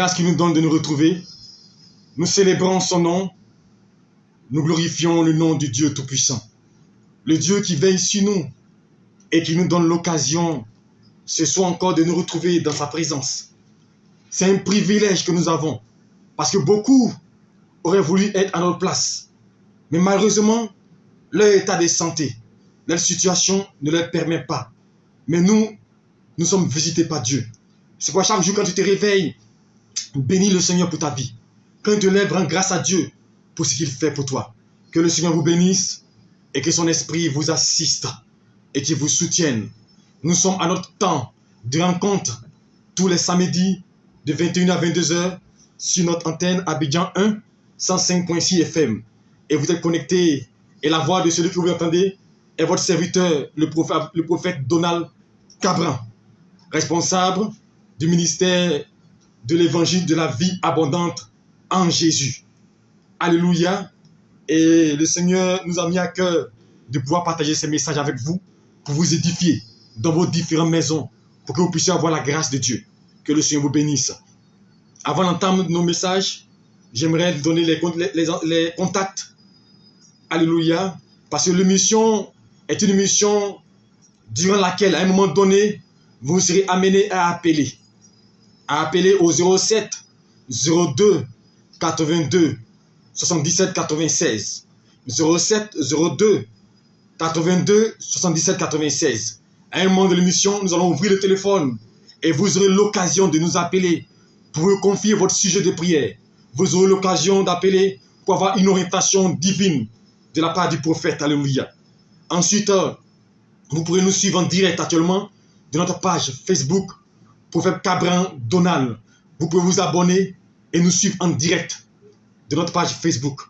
grâce qu'il nous donne de nous retrouver. Nous célébrons son nom. Nous glorifions le nom du Dieu Tout-Puissant. Le Dieu qui veille sur nous et qui nous donne l'occasion ce soir encore de nous retrouver dans sa présence. C'est un privilège que nous avons parce que beaucoup auraient voulu être à notre place. Mais malheureusement, leur état de santé, leur situation ne leur permet pas. Mais nous sommes visités par Dieu. C'est pourquoi chaque jour quand tu te réveilles, bénis le Seigneur pour ta vie. Quand tu te lèves, rends grâce à Dieu pour ce qu'il fait pour toi. Que le Seigneur vous bénisse et que son esprit vous assiste et qu'il vous soutienne. Nous sommes à notre temps de rencontre tous les samedis de 21h à 22h sur notre antenne Abidjan 1, 105.6 FM. Et vous êtes connectés et la voix de celui que vous entendez est votre serviteur, le prophète Donald Cabran, responsable du ministère de l'évangile de la vie abondante en Jésus. Alléluia. Et le Seigneur nous a mis à cœur de pouvoir partager ces messages avec vous pour vous édifier dans vos différentes maisons, pour que vous puissiez avoir la grâce de Dieu. Que le Seigneur vous bénisse. Avant d'entendre nos messages, j'aimerais donner les contacts. Alléluia. Parce que l'émission est une mission durant laquelle, à un moment donné, vous serez amené à appeler. À appeler au 07 02 82 77 96. 07 02 82 77 96. À un moment de l'émission, nous allons ouvrir le téléphone et vous aurez l'occasion de nous appeler pour vous confier votre sujet de prière. Vous aurez l'occasion d'appeler pour avoir une orientation divine de la part du prophète. Alléluia. Ensuite, vous pourrez nous suivre en direct actuellement de notre page Facebook, prophète Cabran Donald. Vous pouvez vous abonner et nous suivre en direct de notre page Facebook.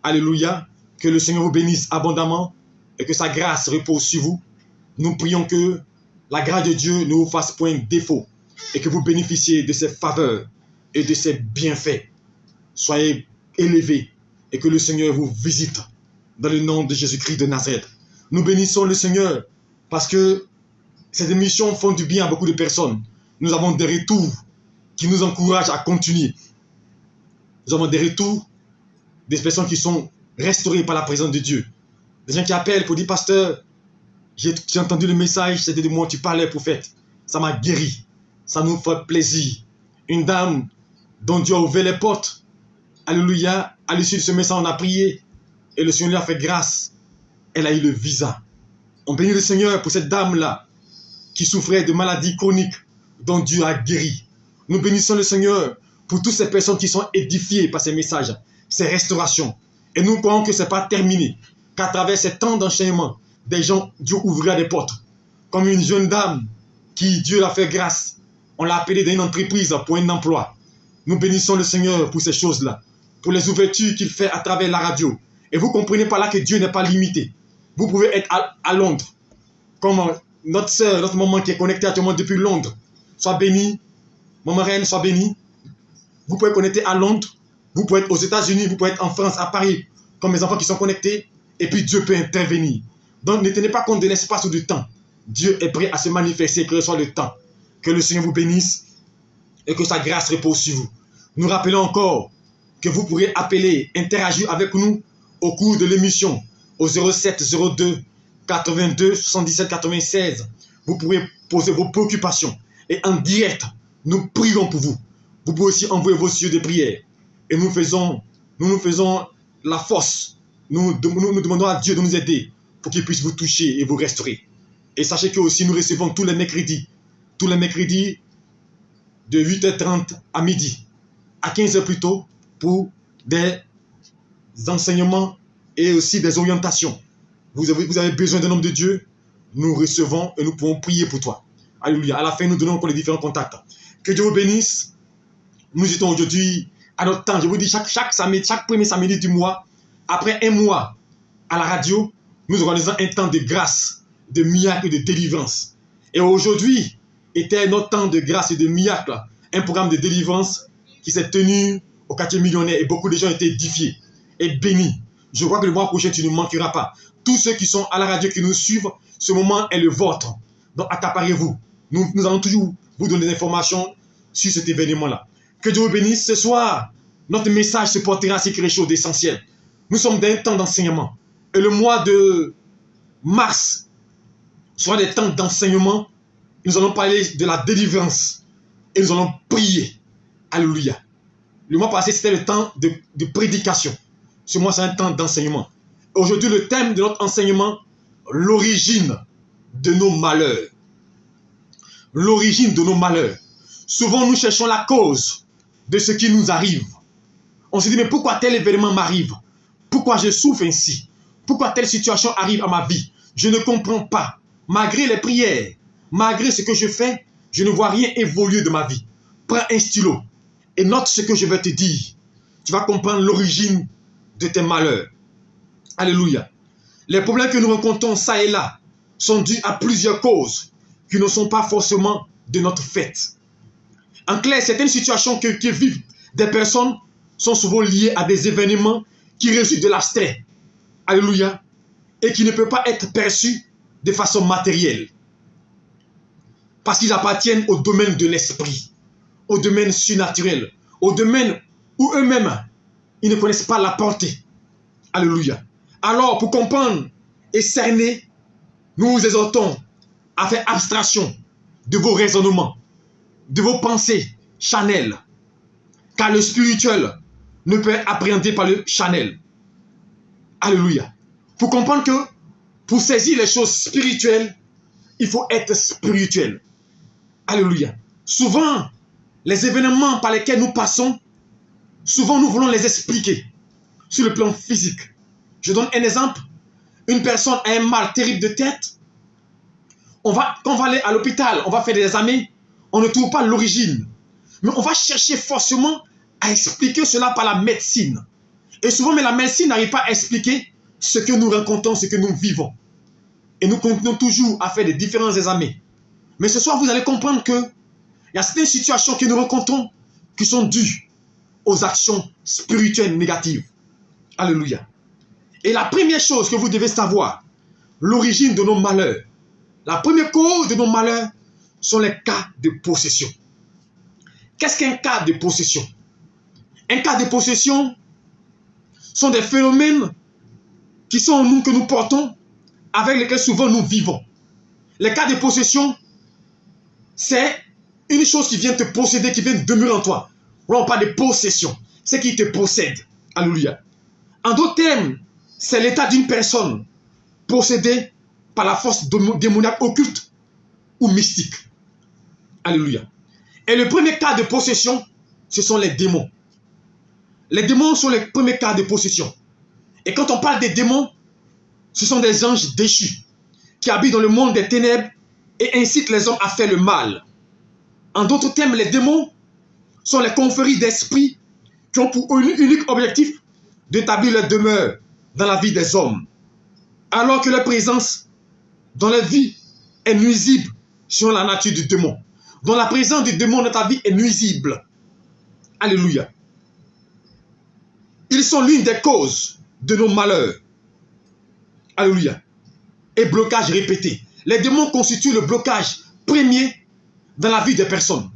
Alléluia. Que le Seigneur vous bénisse abondamment et que sa grâce repose sur vous. Nous prions que la grâce de Dieu ne vous fasse point défaut et que vous bénéficiez de ses faveurs et de ses bienfaits. Soyez élevés et que le Seigneur vous visite dans le nom de Jésus-Christ de Nazareth. Nous bénissons le Seigneur parce que ces émissions font du bien à beaucoup de personnes. Nous avons des retours qui nous encouragent à continuer. Nous avons des retours des personnes qui sont restaurées par la présence de Dieu. Des gens qui appellent pour dire, pasteur, j'ai entendu le message, c'était de moi, tu parlais, prophète. Ça m'a guéri. Ça nous fait plaisir. Une dame dont Dieu a ouvert les portes. Alléluia. À l'issue de ce message, on a prié et le Seigneur lui a fait grâce. Elle a eu le visa. On bénit le Seigneur pour cette dame-là qui souffrait de maladies chroniques dont Dieu a guéri. Nous bénissons le Seigneur pour toutes ces personnes qui sont édifiées par ces messages, ces restaurations. Et nous croyons que ce n'est pas terminé, qu'à travers ces temps d'enchaînement, des gens, Dieu ouvrira des portes. Comme une jeune dame qui, Dieu l'a fait grâce, on l'a appelée dans une entreprise pour un emploi. Nous bénissons le Seigneur pour ces choses-là, pour les ouvertures qu'il fait à travers la radio. Et vous comprenez par là que Dieu n'est pas limité. Vous pouvez être à Londres, comme notre soeur, notre maman qui est connectée actuellement depuis Londres. Sois bénie, maman reine, sois bénie. Vous pouvez connecter à Londres, vous pouvez être aux États-Unis, vous pouvez être en France, à Paris, comme mes enfants qui sont connectés, et puis Dieu peut intervenir. Donc ne tenez pas compte de l'espace ou du temps. Dieu est prêt à se manifester, que ce soit le temps. Que le Seigneur vous bénisse et que sa grâce repose sur vous. Nous rappelons encore que vous pourrez appeler, interagir avec nous au cours de l'émission au 07 02 82 77 96. Vous pourrez poser vos préoccupations et en direct, nous prions pour vous. Vous pouvez aussi envoyer vos sujets de prière et nous nous faisons la force. Nous demandons à Dieu de nous aider pour qu'il puisse vous toucher et vous restaurer. Et sachez que aussi nous recevons tous les mercredis de 8h30 à midi, à 15h plus tôt, pour des enseignements et aussi des orientations. Vous avez besoin d'un homme de Dieu, nous recevons et nous pouvons prier pour toi. Alléluia. À la fin, nous donnons encore les différents contacts. Que Dieu vous bénisse. Nous étions aujourd'hui à notre temps. Je vous dis, chaque premier samedi du mois, après un mois à la radio, nous organisons un temps de grâce, de miracle et de délivrance. Et aujourd'hui était notre temps de grâce et de miracle, un programme de délivrance qui s'est tenu au quartier millionnaire et beaucoup de gens ont été édifiés et bénis. Je crois que le mois prochain, tu ne manqueras pas. Tous ceux qui sont à la radio, qui nous suivent, ce moment est le vôtre. Donc accaparez-vous. Nous allons toujours vous donner des informations sur cet événement-là. Que Dieu vous bénisse. Ce soir, notre message se portera sur quelque chose d'essentiel. Nous sommes dans un temps d'enseignement. Et le mois de mars sera des temps d'enseignement. Nous allons parler de la délivrance. Et nous allons prier. Alléluia. Le mois passé, c'était le temps de prédication. Ce mois, c'est un temps d'enseignement. Aujourd'hui, le thème de notre enseignement, l'origine de nos malheurs. L'origine de nos malheurs. Souvent, nous cherchons la cause de ce qui nous arrive. On se dit, mais pourquoi tel événement m'arrive? Pourquoi je souffre ainsi? Pourquoi telle situation arrive à ma vie? Je ne comprends pas. Malgré les prières, malgré ce que je fais, je ne vois rien évoluer de ma vie. Prends un stylo et note ce que je vais te dire. Tu vas comprendre l'origine de tes malheurs. Alléluia. Les problèmes que nous rencontrons ça et là sont dus à plusieurs causes qui ne sont pas forcément de notre fait. En clair, certaines situations que vivent des personnes sont souvent liées à des événements qui résultent de l'abstrait. Alléluia. Et qui ne peuvent pas être perçus de façon matérielle. Parce qu'ils appartiennent au domaine de l'esprit, au domaine surnaturel, au domaine où eux-mêmes, ils ne connaissent pas la portée. Alléluia. Alors, pour comprendre et cerner, nous vous exhortons à faire abstraction de vos raisonnements, de vos pensées charnelles, car le spirituel ne peut être appréhendé par le charnel. Alléluia. Pour comprendre que pour saisir les choses spirituelles, il faut être spirituel. Alléluia. Souvent, les événements par lesquels nous passons, souvent nous voulons les expliquer sur le plan physique. Je donne un exemple. Une personne a un mal terrible de tête. Quand on va aller à l'hôpital, on va faire des examens, on ne trouve pas l'origine. Mais on va chercher forcément à expliquer cela par la médecine. Et souvent, mais la médecine n'arrive pas à expliquer ce que nous rencontrons, ce que nous vivons. Et nous continuons toujours à faire des différents examens. Mais ce soir, vous allez comprendre que il y a certaines situations que nous rencontrons qui sont dues aux actions spirituelles négatives. Alléluia. Et la première chose que vous devez savoir, l'origine de nos malheurs, la première cause de nos malheurs sont les cas de possession. Qu'est-ce qu'un cas de possession? Un cas de possession sont des phénomènes qui sont en nous, que nous portons, avec lesquels souvent nous vivons. Les cas de possession, c'est une chose qui vient te posséder, qui vient demeurer en toi. Là, on parle de possession. C'est qui te possède. Alléluia. En d'autres termes, c'est l'état d'une personne possédée par la force démoniaque occulte ou mystique. Alléluia. Et le premier cas de possession, ce sont les démons. Les démons sont les premiers cas de possession. Et quand on parle des démons, ce sont des anges déchus qui habitent dans le monde des ténèbres et incitent les hommes à faire le mal. En d'autres termes, les démons sont les confréries d'esprits qui ont pour unique objectif d'établir leur demeure dans la vie des hommes, alors que leur présence dans leur vie est nuisible selon la nature du démon. Donc la présence du démon dans ta vie est nuisible. Alléluia. Ils sont l'une des causes de nos malheurs. Alléluia. Et blocage répété. Les démons constituent le blocage premier dans la vie des personnes.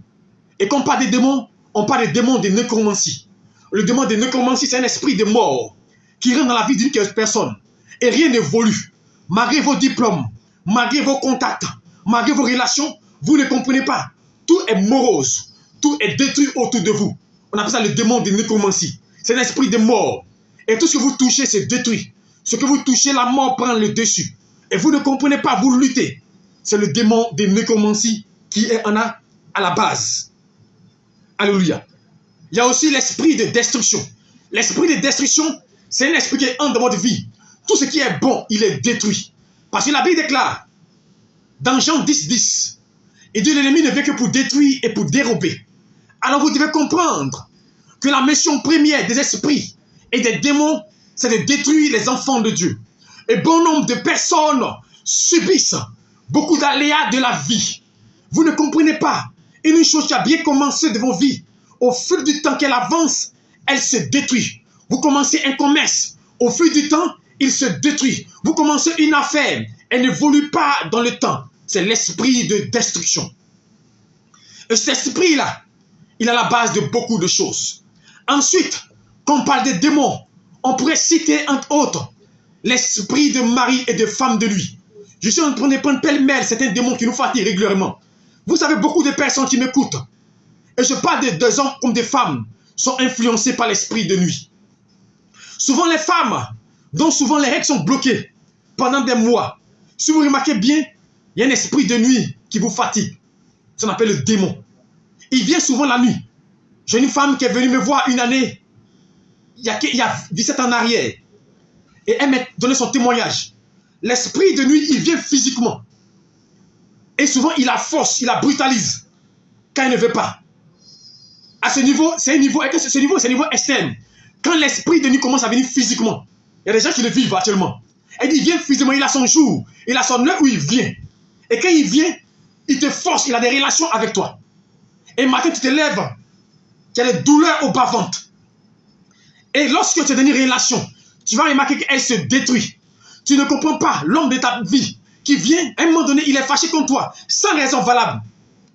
Et quand on parle des démons, on parle des démons de nécromancie. Le démon de nécromancie, c'est un esprit de mort qui rentre dans la vie d'une personne. Et rien n'évolue. Malgré vos diplômes, malgré vos contacts, malgré vos relations, vous ne comprenez pas. Tout est morose. Tout est détruit autour de vous. On appelle ça le démon de nécromancie. C'est un esprit de mort. Et tout ce que vous touchez, c'est détruit. Ce que vous touchez, la mort prend le dessus. Et vous ne comprenez pas, vous luttez. C'est le démon de nécromancie qui est à la base. Alléluia. Il y a aussi l'esprit de destruction. L'esprit de destruction, c'est un esprit qui est en dans votre vie. Tout ce qui est bon, il est détruit. Parce que la Bible déclare, dans Jean 10:10, il dit l'ennemi ne vient que pour détruire et pour dérober. Alors vous devez comprendre que la mission première des esprits et des démons, c'est de détruire les enfants de Dieu. Et bon nombre de personnes subissent beaucoup d'aléas de la vie. Vous ne comprenez pas. Une chose qui a bien commencé de vos vies, au fil du temps qu'elle avance, elle se détruit. Vous commencez un commerce, au fil du temps, il se détruit. Vous commencez une affaire, elle n'évolue pas dans le temps. C'est l'esprit de destruction. Et cet esprit-là, il est à la base de beaucoup de choses. Ensuite, quand on parle des démons, on pourrait citer entre autres l'esprit de mari et de femme de lui. Je suis en train de prendre pêle-mêle certains démons qui nous fatiguent régulièrement. Vous savez, beaucoup de personnes qui m'écoutent, et je parle des hommes comme des femmes, sont influencés par l'esprit de nuit. Souvent les femmes, dont souvent les règles sont bloquées pendant des mois. Si vous remarquez bien, il y a un esprit de nuit qui vous fatigue. Ça s'appelle le démon. Il vient souvent la nuit. J'ai une femme qui est venue me voir une année, il y a 17 ans en arrière. Et elle m'a donné son témoignage. L'esprit de nuit, il vient physiquement. Et souvent, il la force, il la brutalise. Quand il ne veut pas. À ce niveau, c'est un niveau extrême. Quand l'esprit de nuit commence à venir physiquement, il y a des gens qui le vivent actuellement. Elle dit, il vient physiquement, il a son jour, il a son heure où il vient. Et quand il vient, il te force, il a des relations avec toi. Et le matin, tu te lèves, tu as des douleurs au bas-ventre. Et lorsque tu as une relation, tu vas remarquer qu'elle se détruit. Tu ne comprends pas l'homme de ta vie qui vient, à un moment donné, il est fâché contre toi, sans raison valable.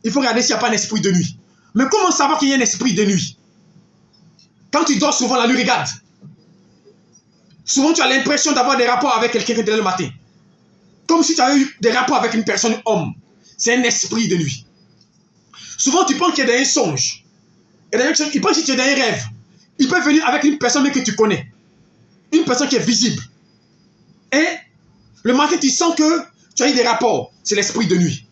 Il faut regarder s'il n'y a pas un esprit de nuit. Mais comment savoir qu'il y a un esprit de nuit? Quand tu dors souvent la nuit, regarde. Souvent, tu as l'impression d'avoir des rapports avec quelqu'un dès le matin. Comme si tu avais eu des rapports avec une personne homme. C'est un esprit de nuit. Souvent, tu penses qu'il y a un songe. Il pense que tu es dans un rêve. Il peut venir avec une personne que tu connais. Une personne qui est visible. Et le matin, tu sens que tu as eu des rapports. C'est l'esprit de nuit.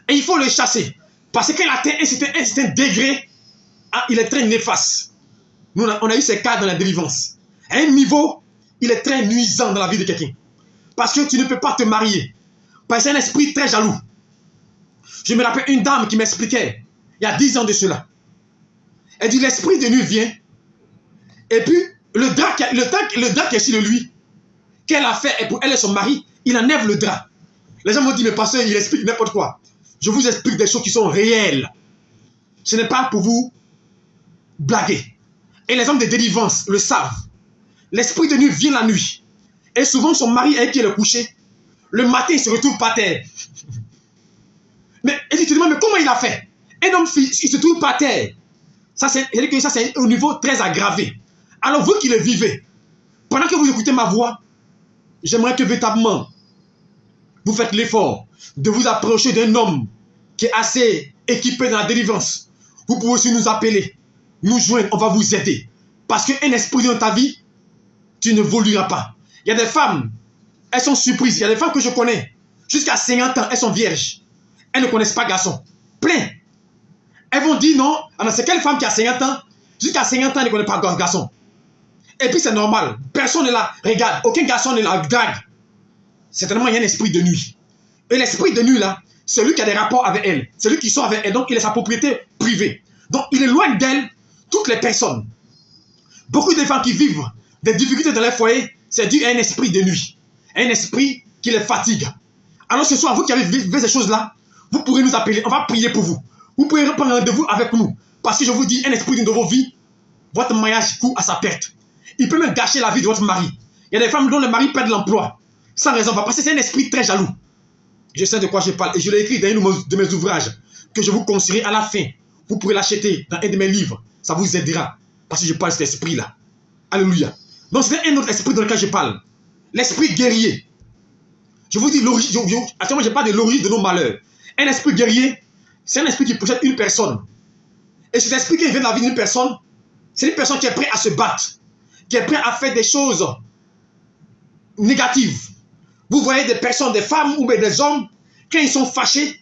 Et il faut le chasser. Parce qu'elle atteint un certain degré, il est très néfaste. Nous, on a eu ces cas dans la délivrance. À un niveau, il est très nuisant dans la vie de quelqu'un. Parce que tu ne peux pas te marier. Parce que c'est un esprit très jaloux. Je me rappelle une dame qui m'expliquait, il y a 10 ans de cela. Elle dit, l'esprit de nuit vient. Et puis, le drap qui est sur lui, qu'elle a fait, et pour elle et son mari, il enlève le drap. Les gens m'ont dit, mais pasteur, il explique n'importe quoi. Je vous explique des choses qui sont réelles. Ce n'est pas pour vous blaguer. Et les hommes de délivrance le savent. L'esprit de nuit vient la nuit. Et souvent, son mari avec qui il est couché, le matin, il se retrouve par terre. Mais tu te demandes, mais comment il a fait? Un homme, il se trouve par terre. Ça, c'est au niveau très aggravé. Alors, vous qui le vivez, pendant que vous écoutez ma voix, j'aimerais que véritablement, vous faites l'effort de vous approcher d'un homme qui est assez équipé dans la délivrance. Vous pouvez aussi nous appeler, nous joindre, on va vous aider. Parce qu'un esprit dans ta vie, tu ne évolueras pas. Il y a des femmes, elles sont surprises. Il y a des femmes que je connais, jusqu'à 50 ans, elles sont vierges. Elles ne connaissent pas garçon. Plein. Elles vont dire non, c'est quelle femme qui a 50 ans, jusqu'à 50 ans, elle ne connaît pas garçon. Et puis c'est normal. Personne ne la regarde. Aucun garçon ne la drague. Certainement, il y a un esprit de nuit. Et l'esprit de nuit, là, c'est lui qui a des rapports avec elle. C'est lui qui sort avec elle. Donc, il est sa propriété privée. Donc, il éloigne d'elle toutes les personnes. Beaucoup de femmes qui vivent des difficultés dans leur foyer, c'est dû à un esprit de nuit. Un esprit qui les fatigue. Alors, ce soir, vous qui avez vécu ces choses-là, vous pourrez nous appeler. On va prier pour vous. Vous pouvez prendre rendez-vous avec nous. Parce que je vous dis, un esprit de vos vies, votre mariage court à sa perte. Il peut même gâcher la vie de votre mari. Il y a des femmes dont le mari perd l'emploi. Sans raison, parce que c'est un esprit très jaloux. Je sais de quoi je parle. Et je l'ai écrit dans un de mes ouvrages que je vous conseillerai à la fin. Vous pourrez l'acheter dans un de mes livres. Ça vous aidera. Parce que je parle de cet esprit-là. Alléluia. Donc c'est un autre esprit dans lequel je parle. L'esprit guerrier. Je vous dis l'origine. Actuellement, je parle de l'origine de nos malheurs. Un esprit guerrier, c'est un esprit qui possède une personne. Et cet esprit qui vient de la vie d'une personne, c'est une personne qui est prête à se battre. Qui est prête à faire des choses négatives. Vous voyez des personnes, des femmes ou des hommes, quand ils sont fâchés,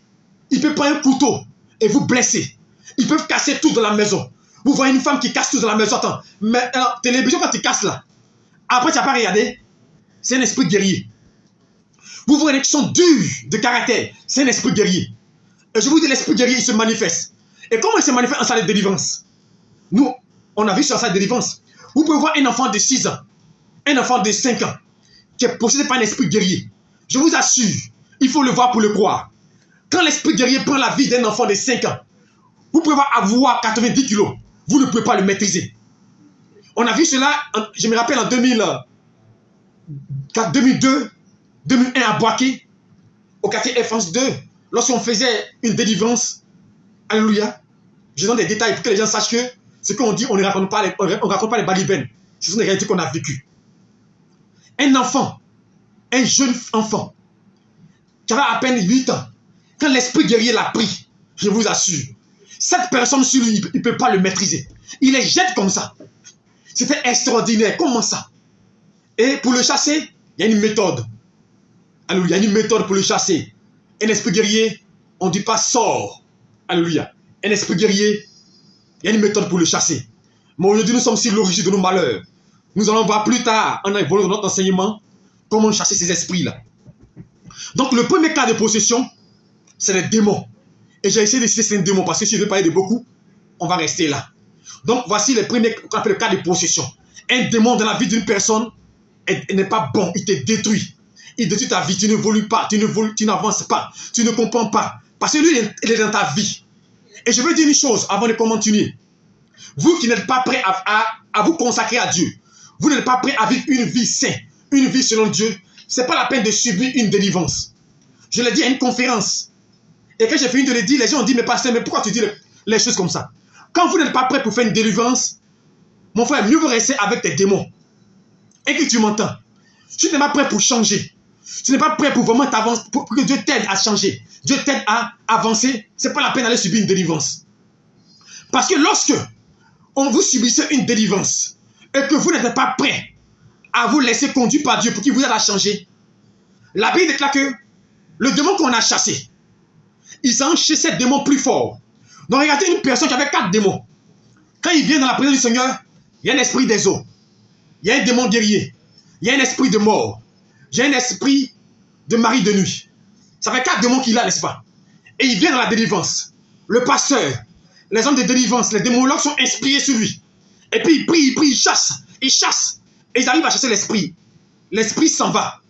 ils peuvent prendre un couteau et vous blesser. Ils peuvent casser tout dans la maison. Vous voyez une femme qui casse tout dans la maison. Attends, mais télévision quand tu casses là, après tu n'as pas regardé, c'est un esprit guerrier. Vous voyez qui sont durs de caractère, c'est un esprit guerrier. Et je vous dis, l'esprit guerrier, il se manifeste. Et comment il se manifeste en salle de délivrance? Nous, on a vu sur la salle de délivrance. Vous pouvez voir un enfant de 6 ans, un enfant de 5 ans, qui est possédé par un esprit guerrier. Je vous assure, il faut le voir pour le croire. Quand l'esprit guerrier prend la vie d'un enfant de 5 ans, vous pouvez avoir 90 kilos. Vous ne pouvez pas le maîtriser. On a vu cela, je me rappelle en 2002, 2001 à Boaké, au quartier Air France 2, lorsqu'on faisait une délivrance. Alléluia. Je donne des détails pour que les gens sachent que ce qu'on dit, on ne raconte pas les balivernes. Ce sont des réalités qu'on a vécues. Un enfant, un jeune enfant, qui avait à peine 8 ans, quand l'esprit guerrier l'a pris, je vous assure, cette personne sur lui, il ne peut pas le maîtriser. Il les jette comme ça. C'était extraordinaire. Comment ça? Et pour le chasser, il y a une méthode. Alléluia, il y a une méthode pour le chasser. Un esprit guerrier, on ne dit pas sort. Alléluia. Un esprit guerrier, il y a une méthode pour le chasser. Mais aujourd'hui, nous sommes sur l'origine de nos malheurs. Nous allons voir plus tard, en évoluant dans notre enseignement, comment chasser ces esprits-là. Donc, le premier cas de possession, c'est les démons. Et j'ai essayé de citer ces démons parce que si je veux parler de beaucoup, on va rester là. Donc, voici les premiers qu'on appelle le cas de possession. Un démon dans la vie d'une personne n'est pas bon, il te détruit. Il détruit ta vie, tu n'évolues pas, tu n'avances pas, tu ne comprends pas. Parce que lui, il est dans ta vie. Et je veux dire une chose avant de continuer. Vous qui n'êtes pas prêts à vous consacrer à Dieu, vous n'êtes pas prêts à vivre une vie sainte, une vie selon Dieu, ce n'est pas la peine de subir une délivrance. Je l'ai dit à une conférence. Et quand j'ai fini de le dire, les gens ont dit, mais pasteur, mais pourquoi tu dis les choses comme ça? Quand vous n'êtes pas prêt pour faire une délivrance, mon frère, mieux vaut rester avec tes démons. Et que tu m'entends. Tu n'es pas prêt pour changer. Tu n'es pas prêt pour vraiment t'avancer, pour que Dieu t'aide à changer. Dieu t'aide à avancer. Ce n'est pas la peine d'aller subir une délivrance. Parce que lorsque on vous subissez une délivrance et que vous n'êtes pas prêt à vous laisser conduire par Dieu pour qu'il vous aide à changer, la Bible déclare que le démon qu'on a chassé, ils ont chassé 7 démons plus forts. Donc regardez une personne qui avait 4 démons. Quand il vient dans la présence du Seigneur, il y a un esprit des eaux. Il y a un démon guerrier. Il y a un esprit de mort. Il y a un esprit de mari de nuit. Ça fait 4 démons qu'il a, n'est-ce pas? Et il vient dans la délivrance. Le pasteur, les hommes de délivrance, les démologues sont inspirés sur lui. Et puis il prie, il chasse. Ils chassent. Et ils arrivent à chasser l'esprit. L'esprit s'en va.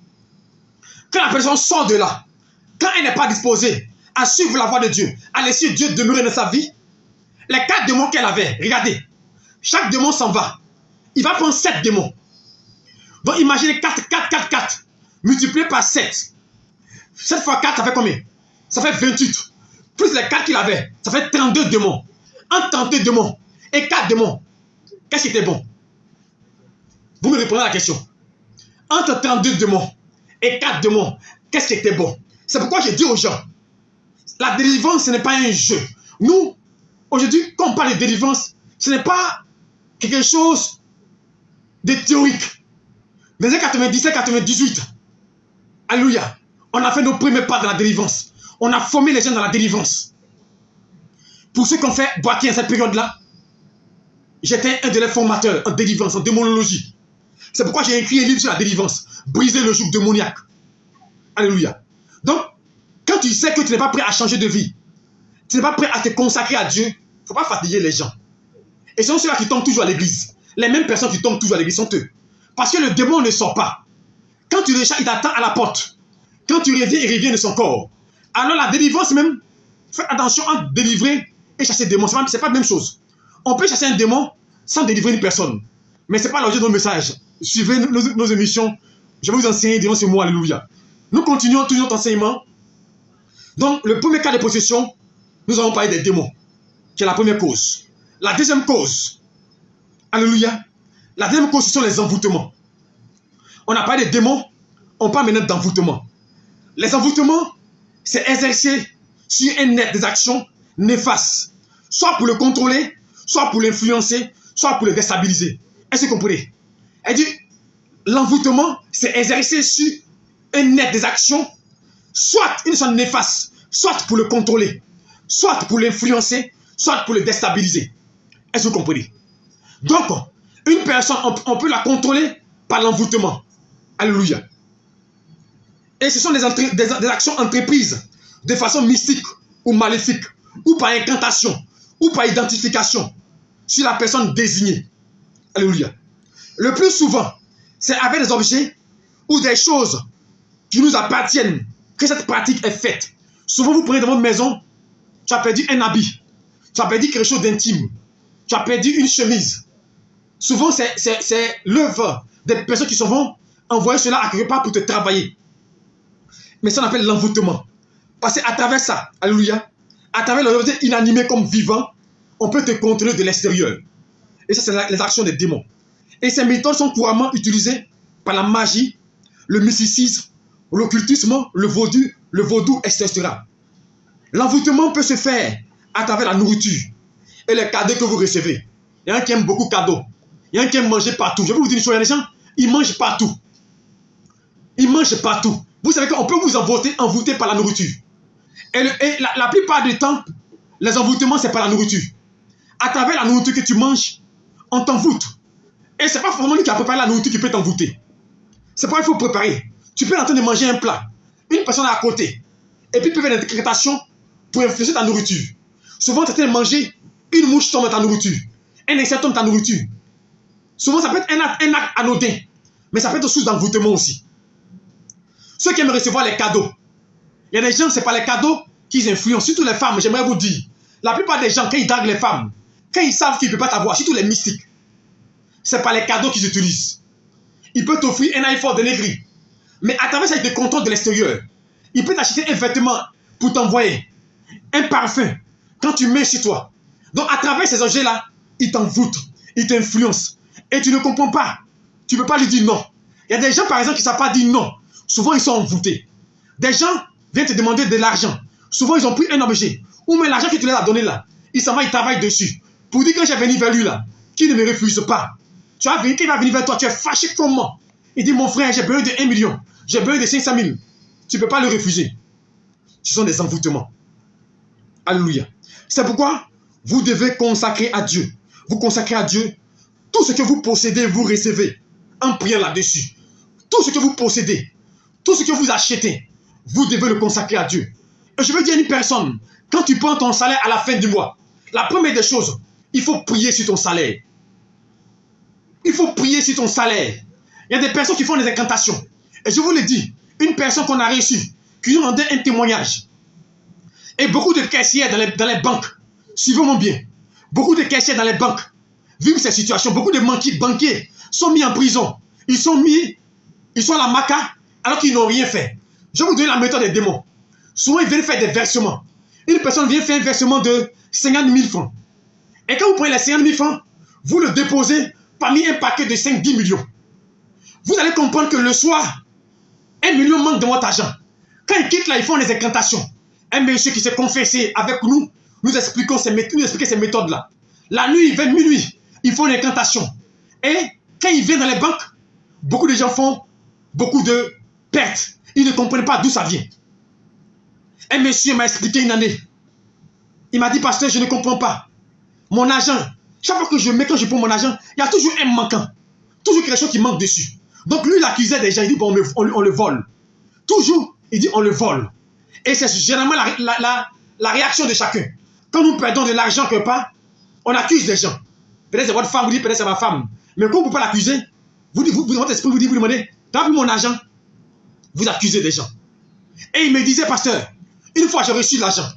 Quand la personne sort de là, quand elle n'est pas disposée à suivre la voie de Dieu, à laisser Dieu demeurer dans sa vie, les 4 démons qu'elle avait, regardez, chaque démon s'en va. Il va prendre 7 démons. Donc imaginez 4, multiplié par 7. 7 fois 4, ça fait combien? Ça fait 28. Plus les 4 qu'il avait, ça fait 32 démons. Entre 32 démons et 4 démons, qu'est-ce qui était bon? Vous me répondez à la question. Entre 32 démons et 4 démons, qu'est-ce qui était bon? C'est pourquoi je dis aux gens, la délivrance, ce n'est pas un jeu. Nous, aujourd'hui, quand on parle de délivrance, ce n'est pas quelque chose de théorique. Dans les années 97-98, alléluia, on a fait nos premiers pas dans la délivrance. On a formé les gens dans la délivrance. Pour ceux qui ont fait Boaké à cette période-là, j'étais un de les formateurs en délivrance, en démonologie. C'est pourquoi j'ai écrit un livre sur la délivrance. Briser le joug démoniaque. Alléluia. Donc, quand tu sais que tu n'es pas prêt à changer de vie, tu n'es pas prêt à te consacrer à Dieu, il ne faut pas fatiguer les gens. Et ce sont ceux-là qui tombent toujours à l'église. Les mêmes personnes qui tombent toujours à l'église sont eux. Parce que le démon ne sort pas. Quand tu le chasses, il t'attend à la porte. Quand tu reviens, il revient de son corps. Alors la délivrance même, faites attention à délivrer et chasser le démon. Ce n'est pas la même chose. On peut chasser un démon sans délivrer une personne. Mais ce n'est pas l'objet de nos messages. Suivez nos émissions. Je vais vous enseigner durant ce mois. Alléluia. Nous continuons toujours notre enseignement. Donc, le premier cas de possession, nous allons parler des démons, qui est la première cause. La deuxième cause, alléluia, la deuxième cause, ce sont les envoûtements. On a parlé des démons, on parle maintenant d'envoûtements. Les envoûtements, c'est exercer sur un être des actions néfastes, soit pour le contrôler, soit pour l'influencer, soit pour le déstabiliser. Est-ce que vous comprenez? Elle dit, l'envoûtement, c'est exercer sur un être des actions, soit une chose néfaste, soit pour le contrôler, soit pour l'influencer, soit pour le déstabiliser. Est-ce que vous comprenez? Donc, une personne, on peut la contrôler par l'envoûtement. Alléluia. Et ce sont des actions entreprises de façon mystique ou maléfique, ou par incantation, ou par identification sur la personne désignée. Alléluia. Le plus souvent, c'est avec des objets ou des choses qui nous appartiennent que cette pratique est faite. Souvent, vous prenez dans votre maison, tu as perdu un habit, tu as perdu quelque chose d'intime, tu as perdu une chemise. Souvent, c'est l'œuvre des personnes qui se vont envoyer cela à quelque part pour te travailler. Mais ça, on appelle l'envoûtement. Parce qu'à travers ça, alléluia, à travers l'objet inanimé comme vivant, on peut te contrôler de l'extérieur. Et ça, c'est les actions des démons. Et ces méthodes sont couramment utilisées par la magie, le mysticisme, l'occultisme, le vaudou, etc. L'envoûtement peut se faire à travers la nourriture et les cadeaux que vous recevez. Il y en a qui aiment beaucoup de cadeaux. Il y en a qui aiment manger partout. Je vais vous dire une chose, il y a des gens, ils mangent partout. Ils mangent partout. Vous savez qu'on peut vous envoûter par la nourriture. Et la plupart du temps, les envoûtements, c'est par la nourriture. À travers la nourriture que tu manges, on t'envoûte. Et ce n'est pas forcément lui qui a préparé la nourriture qui peut t'envoûter. C'est pourquoi il faut préparer. Tu peux être en train de manger un plat. Une personne est à côté. Et puis tu peux faire une interprétation pour influencer ta nourriture. Souvent, tu es en train de manger, une mouche tombe dans ta nourriture. Un insecte tombe dans ta nourriture. Souvent, ça peut être un acte anodin. Mais ça peut être source d'envoûtement aussi. Ceux qui aiment recevoir les cadeaux. Il y a des gens, ce n'est pas les cadeaux qu'ils influencent. Surtout les femmes, j'aimerais vous dire. La plupart des gens, quand ils draguent les femmes, quand ils savent qu'ils ne peuvent pas t'avoir, surtout les mystiques, ce n'est pas les cadeaux qu'ils utilisent. Il peut t'offrir un iPhone de négri. Mais à travers ça, il te contrôle de l'extérieur. Il peut t'acheter un vêtement pour t'envoyer. Un parfum. Quand tu mets chez toi. Donc à travers ces objets-là, il t'envoûte. Il t'influence. Et tu ne comprends pas. Tu ne peux pas lui dire non. Il y a des gens, par exemple, qui ne savent pas dire non. Souvent, ils sont envoûtés. Des gens viennent te demander de l'argent. Souvent, ils ont pris un objet. Ou même l'argent que tu leur as donné là. Ils s'en vont, ils travaillent dessus. Pour dire que j'ai venu vers lui là, qu'il ne me refuse pas. Tu vas venir, qu'il va venir vers toi, tu es fâché comment? Il dit, mon frère, j'ai besoin de 1 million. J'ai besoin de 500 000. Tu ne peux pas le refuser. Ce sont des envoûtements. Alléluia. C'est pourquoi vous devez consacrer à Dieu. Vous consacrez à Dieu tout ce que vous possédez, vous recevez en priant là-dessus. Tout ce que vous possédez, tout ce que vous achetez, vous devez le consacrer à Dieu. Et je veux dire à une personne, quand tu prends ton salaire à la fin du mois, la première des choses, il faut prier sur ton salaire. Il faut prier sur ton salaire. Il y a des personnes qui font des incantations. Et je vous le dis, une personne qu'on a reçue, qui nous rendait un témoignage. Et beaucoup de caissières dans les banques, suivez-moi bien, beaucoup de caissières dans les banques, vu cette situation, beaucoup de banquiers sont mis en prison. Ils sont à la maca alors qu'ils n'ont rien fait. Je vais vous donner la méthode des démons. Souvent, ils viennent faire des versements. Une personne vient faire un versement de 50 000 francs. Et quand vous prenez les 50 000 francs, vous le déposez parmi un paquet de 5-10 millions. Vous allez comprendre que le soir, 1 million manque de votre argent. Quand ils quittent là, ils font des incantations. Un monsieur qui s'est confessé avec nous, nous expliquons ces méthodes-là. La nuit, vers minuit, ils font une incantation. Et quand ils viennent dans les banques, beaucoup de gens font beaucoup de pertes. Ils ne comprennent pas d'où ça vient. Un monsieur m'a expliqué une année. Il m'a dit, pasteur, je ne comprends pas. Mon argent, chaque fois que quand je prends mon argent, il y a toujours un manquant. Toujours quelque chose qui manque dessus. Donc lui, il accusait des gens, il dit, bon, on le vole. Toujours, il dit, on le vole. Et c'est généralement la réaction de chacun. Quand nous perdons de l'argent quelque part, on accuse des gens. Peut-être c'est votre femme, vous dites, peut-être c'est ma femme. Mais quand vous ne pouvez pas l'accuser, votre esprit vous demandez, t'as vu mon argent? Vous accusez des gens. Et il me disait, pasteur, une fois j'ai reçu l'argent,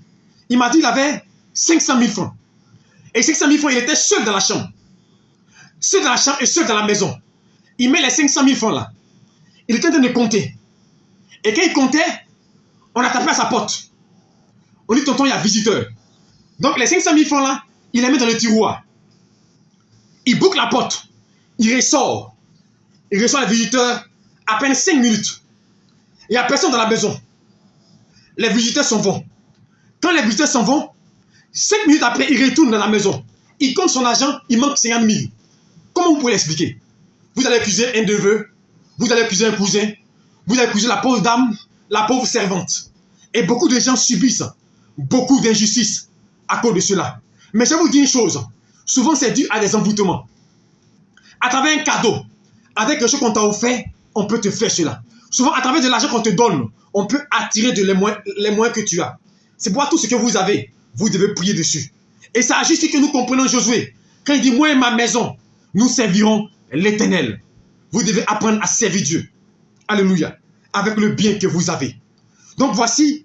il m'a dit qu'il avait 500 000 francs. Et 500 000 francs, il était seul dans la chambre. Seul dans la chambre et seul dans la maison. Il met les 500 000 francs là. Il était en train de compter. Et quand il comptait, on a tapé à sa porte. On dit, tonton, il y a visiteur. Donc les 500 000 francs là, il les met dans le tiroir. Il boucle la porte. Il ressort. Il reçoit les visiteurs à peine 5 minutes. Il n'y a personne dans la maison. Les visiteurs s'en vont. Quand les visiteurs s'en vont, 5 minutes après, il retourne dans la maison. Il compte son argent, il manque 50 000. Comment vous pouvez l'expliquer? Vous allez accuser un neveu, vous allez accuser un cousin, vous allez accuser la pauvre dame, la pauvre servante. Et beaucoup de gens subissent beaucoup d'injustices à cause de cela. Mais je vais vous dire une chose. Souvent, c'est dû à des envoûtements. À travers un cadeau, avec quelque chose qu'on t'a offert, on peut te faire cela. Souvent, à travers de l'argent qu'on te donne, on peut attirer les moyens que tu as. C'est pourquoi tout ce que vous avez, vous devez prier dessus. Et ça agit que nous comprenons Josué. Quand il dit, moi et ma maison, nous servirons l'Éternel. Vous devez apprendre à servir Dieu. Alléluia. Avec le bien que vous avez. Donc voici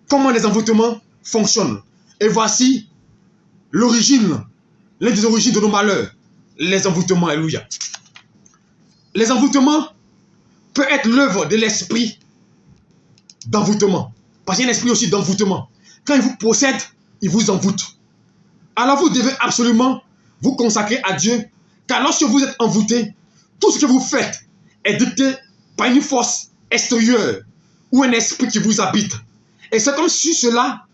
comment les envoûtements fonctionnent. Et voici l'origine, l'une des origines de nos malheurs. Les envoûtements. Alléluia. Les envoûtements peuvent être l'œuvre de l'esprit d'envoûtement. Parce qu'il y a un esprit aussi d'envoûtement. Quand il vous possède, il vous envoûte. Alors vous devez absolument vous consacrer à Dieu, car lorsque vous êtes envoûté, tout ce que vous faites est dicté par une force extérieure ou un esprit qui vous habite. Et c'est comme si cela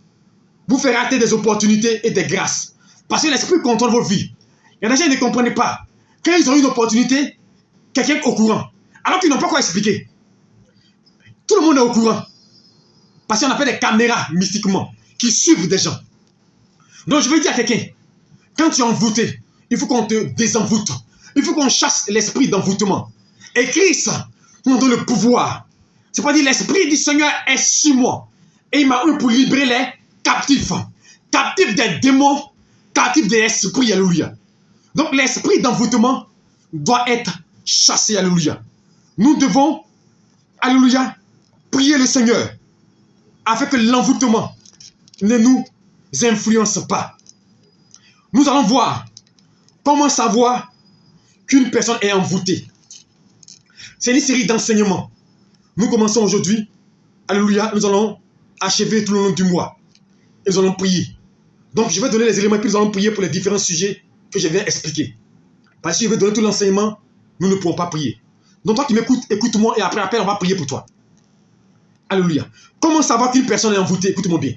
vous fait rater des opportunités et des grâces. Parce que l'esprit contrôle vos vies. Il y a des gens qui ne comprennent pas. Quand ils ont une opportunité, quelqu'un est au courant. Alors qu'ils n'ont pas quoi expliquer. Tout le monde est au courant. Parce qu'on a fait des caméras mystiquement qui suivent des gens. Donc je veux dire à quelqu'un, quand tu es envoûté, il faut qu'on te désenvoûte. Il faut qu'on chasse l'esprit d'envoûtement. Et Christ nous donne le pouvoir. C'est pas dire l'esprit du Seigneur est sur moi. Et il m'a eu pour libérer les captifs. Captifs des démons, captifs des esprits, alléluia. Donc l'esprit d'envoûtement doit être chassé, alléluia. Nous devons, alléluia, prier le Seigneur afin que l'envoûtement ne nous influence pas. Nous allons voir comment savoir qu'une personne est envoûtée. C'est une série d'enseignements. Nous commençons aujourd'hui. Alléluia. Nous allons achever tout le long du mois. Et nous allons prier. Donc je vais donner les éléments et puis nous allons prier pour les différents sujets que je viens expliquer. Parce que si je vais donner tout l'enseignement, nous ne pourrons pas prier. Donc toi qui m'écoutes, écoute-moi et après on va prier pour toi. Alléluia. Comment savoir qu'une personne est envoûtée? Écoute-moi bien.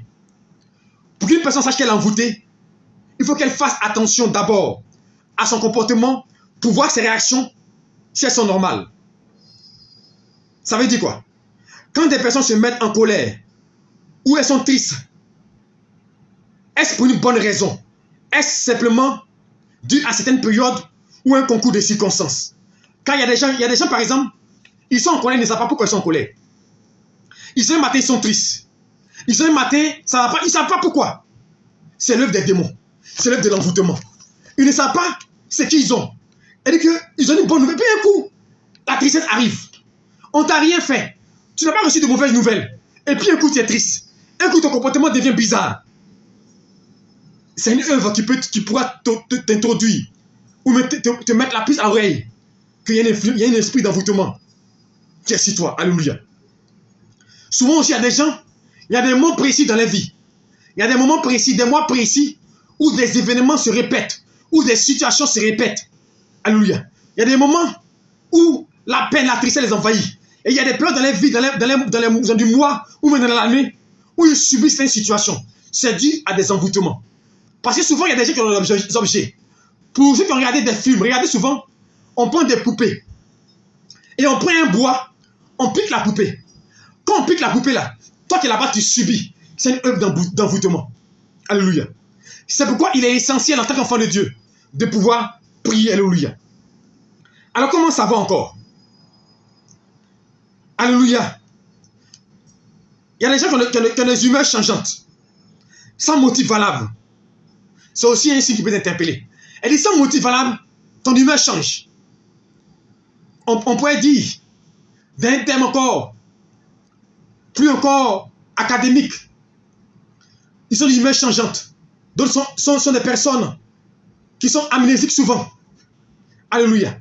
Pour qu'une personne sache qu'elle est envoûtée, il faut qu'elle fasse attention d'abord à son comportement pour voir ses réactions si elles sont normales. Ça veut dire quoi? Quand des personnes se mettent en colère ou elles sont tristes, est-ce pour une bonne raison? Est-ce simplement dû à certaines périodes ou un concours de circonstances? Car il y a des gens par exemple, ils sont en colère, ils ne savent pas pourquoi ils sont en colère. Ils sont un matin, ils sont tristes. Ils sont un matin, ça va pas, ils ne savent pas pourquoi. C'est l'œuvre des démons. C'est l'œuvre de l'envoûtement. Ils ne savent pas ce qu'ils ont. C'est-à-dire qu'ils ont une bonne nouvelle. Puis un coup, la tristesse arrive. On ne t'a rien fait. Tu n'as pas reçu de mauvaises nouvelles. Et puis un coup, tu es triste. Un coup, ton comportement devient bizarre. C'est une œuvre qui pourra t'introduire ou te mettre la puce à l'oreille qu'il y a un esprit d'envoûtement qui est sur toi. Alléluia. Souvent aussi, il y a des gens, il y a des moments précis dans la vie. Il y a des moments précis, des mois précis où des événements se répètent, où des situations se répètent. Alléluia. Il y a des moments où la peine, la tristesse les envahit. Et il y a des périodes dans les vies, dans du mois ou même dans l'année, où ils subissent une situation. C'est dû à des envoûtements. Parce que souvent, il y a des gens qui ont des objets. Pour ceux qui ont regardé des films, regardez souvent, on prend des poupées. Et on prend un bois, on pique la poupée. Quand on pique la poupée là, toi qui es là-bas, tu subis. C'est une œuvre d'envoûtement. Alléluia. C'est pourquoi il est essentiel en tant qu'enfant de Dieu de pouvoir prier. Alléluia. Alors comment ça va encore? Alléluia. Il y a des gens qui ont des humeurs changeantes. Sans motif valable. C'est aussi un signe qui peut t'interpeller. Elle dit sans motif valable, ton humeur change. On pourrait dire, d'un thème encore, plus encore académique, ils sont d'humeur changeante. D'autres sont des personnes qui sont amnésiques souvent. Alléluia.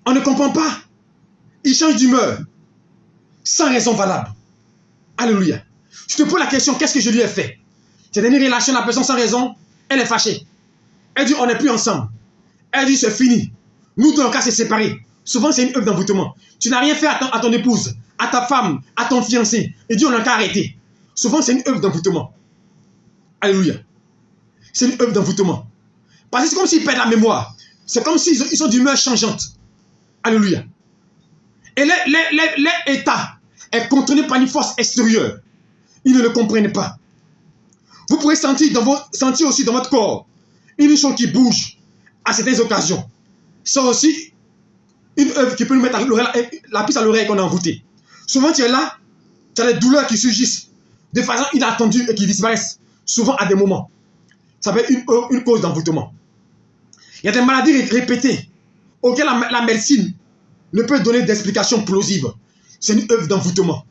On ne comprend pas. Ils changent d'humeur sans raison valable. Alléluia. Je te pose la question, qu'est-ce que je lui ai fait? C'est une relation, la personne sans raison, elle est fâchée. Elle dit, on n'est plus ensemble. Elle dit, c'est fini. Nous, dans le cas, c'est séparé. Souvent, c'est une œuvre d'envoûtement. Tu n'as rien fait à ton épouse, à ta femme, à ton fiancé. Et dit, on n'a qu'à arrêter. Souvent, c'est une œuvre d'envoûtement. Alléluia. C'est une œuvre d'envoûtement. Parce que c'est comme s'ils perdent la mémoire. C'est comme s'ils sont d'humeur changeante. Alléluia. Et l'état est contrôlé par une force extérieure. Ils ne le comprennent pas. Vous pourrez sentir aussi dans votre corps une chose qui bouge à certaines occasions. C'est aussi une œuvre qui peut nous mettre la puce à l'oreille qu'on a envoûtée. Souvent, tu es là, tu as des douleurs qui surgissent de façon inattendue et qui disparaissent, souvent à des moments. Ça peut être une cause d'envoûtement. Il y a des maladies répétées auxquelles la médecine ne peut donner d'explication plausible. C'est une œuvre d'envoûtement.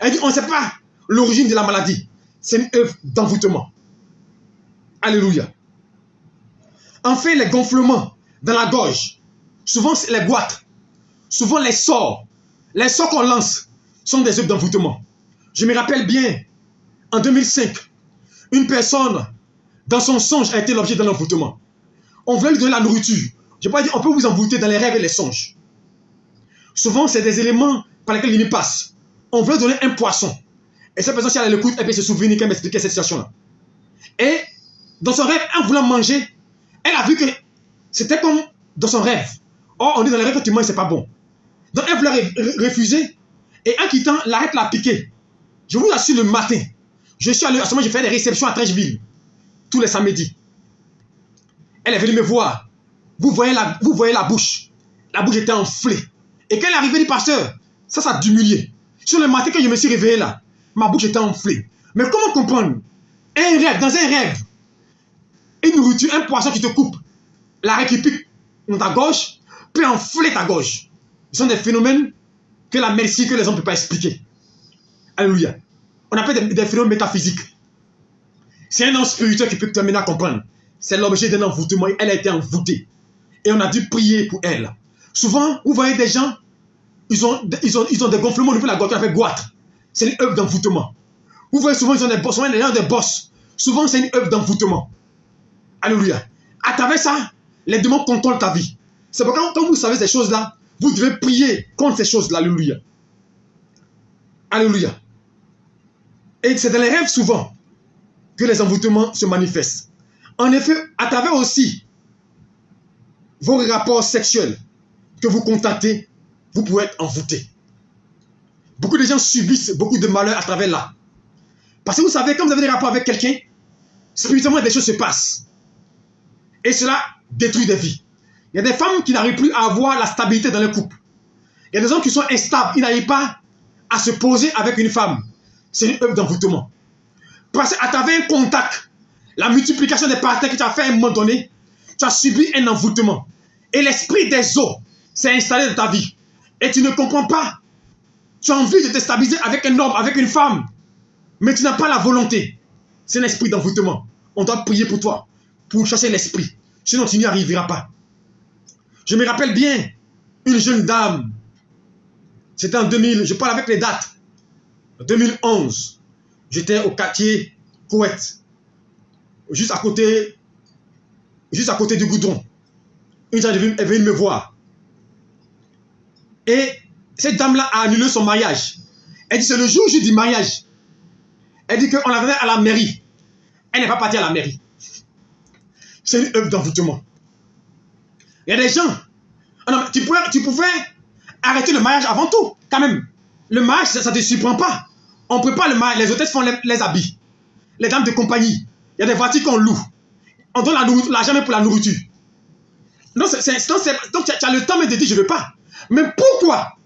Elle dit, on ne sait pas l'origine de la maladie. C'est une œuvre d'envoûtement. Alléluia. Enfin, les gonflements dans la gorge, souvent les goitres, souvent les sorts qu'on lance sont des œuvres d'envoûtement. Je me rappelle bien, en 2005, une personne dans son songe, a été l'objet d'un envoûtement. On veut lui donner la nourriture. Je n'ai pas dit, on peut vous envoûter dans les rêves et les songes. Souvent, c'est des éléments par lesquels l'ennemi passe. On veut donner un poisson. Et cette personne, si elle l'écoute, elle peut se souvenir qu'elle m'expliquait cette situation-là. Et dans son rêve, en voulant manger, elle a vu que c'était comme dans son rêve. Or, on dit dans les rêves, quand tu manges, c'est pas bon. Donc, elle voulait refuser. Et en quittant, l'arrête l'a piqué. Je vous assure, le matin, je suis allé, à ce moment, je fais des réceptions à Trècheville, tous les samedis. Elle est venue me voir. Vous voyez la bouche. La bouche était enflée. Et quand elle est arrivée, elle dit, pasteur, ça a diminué. Sur le matin, quand je me suis réveillé là, ma bouche était enflée. Mais comment comprendre? Un rêve, dans un rêve, une nourriture, un poisson qui te coupe, l'arrêt qui pique dans ta gorge, peut enfler ta gorge. Ce sont des phénomènes que la médecine, que les hommes ne peuvent pas expliquer. Alléluia. On appelle des phénomènes métaphysiques. C'est un homme spirituel qui peut t'amener à comprendre. C'est l'objet d'un envoûtement. Elle a été envoûtée. Et on a dû prier pour elle. Souvent, vous voyez des gens, ils ont des gonflements au niveau de la gorge qu'on appelle goitre. C'est une œuvre d'envoûtement. Vous voyez souvent, ils ont des bosses. Souvent, c'est une œuvre d'envoûtement. Alléluia. À travers ça, les démons contrôlent ta vie. C'est pourquoi quand vous savez ces choses-là, vous devez prier contre ces choses-là. Alléluia. Alléluia. Et c'est dans les rêves souvent que les envoûtements se manifestent. En effet, à travers aussi vos rapports sexuels que vous contactez, vous pouvez être envoûté. Beaucoup de gens subissent beaucoup de malheurs à travers là. Parce que vous savez, quand vous avez des rapports avec quelqu'un, spirituellement, des choses se passent. Et cela détruit des vies. Il y a des femmes qui n'arrivent plus à avoir la stabilité dans le couple. Il y a des hommes qui sont instables. Ils n'arrivent pas à se poser avec une femme. C'est une œuvre d'envoûtement. Parce qu'à travers un contact, la multiplication des partenaires que tu as fait à un moment donné, tu as subi un envoûtement. Et l'esprit des eaux s'est installé dans ta vie. Et tu ne comprends pas. Tu as envie de te stabiliser avec un homme, avec une femme. Mais tu n'as pas la volonté. C'est un esprit d'envoûtement. On doit prier pour toi, pour chasser l'esprit. Sinon, tu n'y arriveras pas. Je me rappelle bien, une jeune dame, c'était en 2000, je parle avec les dates, en 2011, j'étais au quartier Couette, juste à côté du goudron. Une dame est venue me voir. Et cette dame-là a annulé son mariage. Elle dit, c'est le jour du mariage. Elle dit qu'on la venait à la mairie. Elle n'est pas partie à la mairie. C'est une œuvre d'envoûtement. Il y a des gens. Non, tu pouvais arrêter le mariage avant tout, quand même. Le mariage, ça ne te surprend pas. On prépare le mariage. Les hôtesses font les habits. Les dames de compagnie. Il y a des voitures qu'on loue. On donne l'argent même pour la nourriture. Donc, tu as le temps même de dire, je ne veux pas. Mais pourquoi?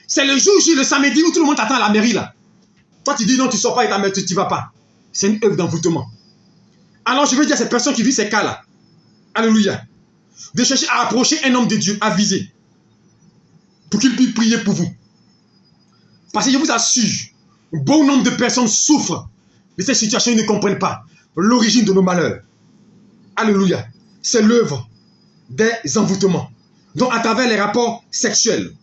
C'est le jour J, le samedi, où tout le monde t'attend à la mairie, là. Toi, tu dis, non, tu ne sors pas et tu ne vas pas. C'est une œuvre d'envoûtement. Alors, je veux dire à ces personnes qui vivent ces cas-là, alléluia, de chercher à approcher un homme de Dieu avisé pour qu'il puisse prier pour vous. Parce que je vous assure, bon nombre de personnes souffrent de cette situation et ne comprennent pas l'origine de nos malheurs. Alléluia. C'est l'œuvre des envoûtements. Donc, à travers les rapports sexuels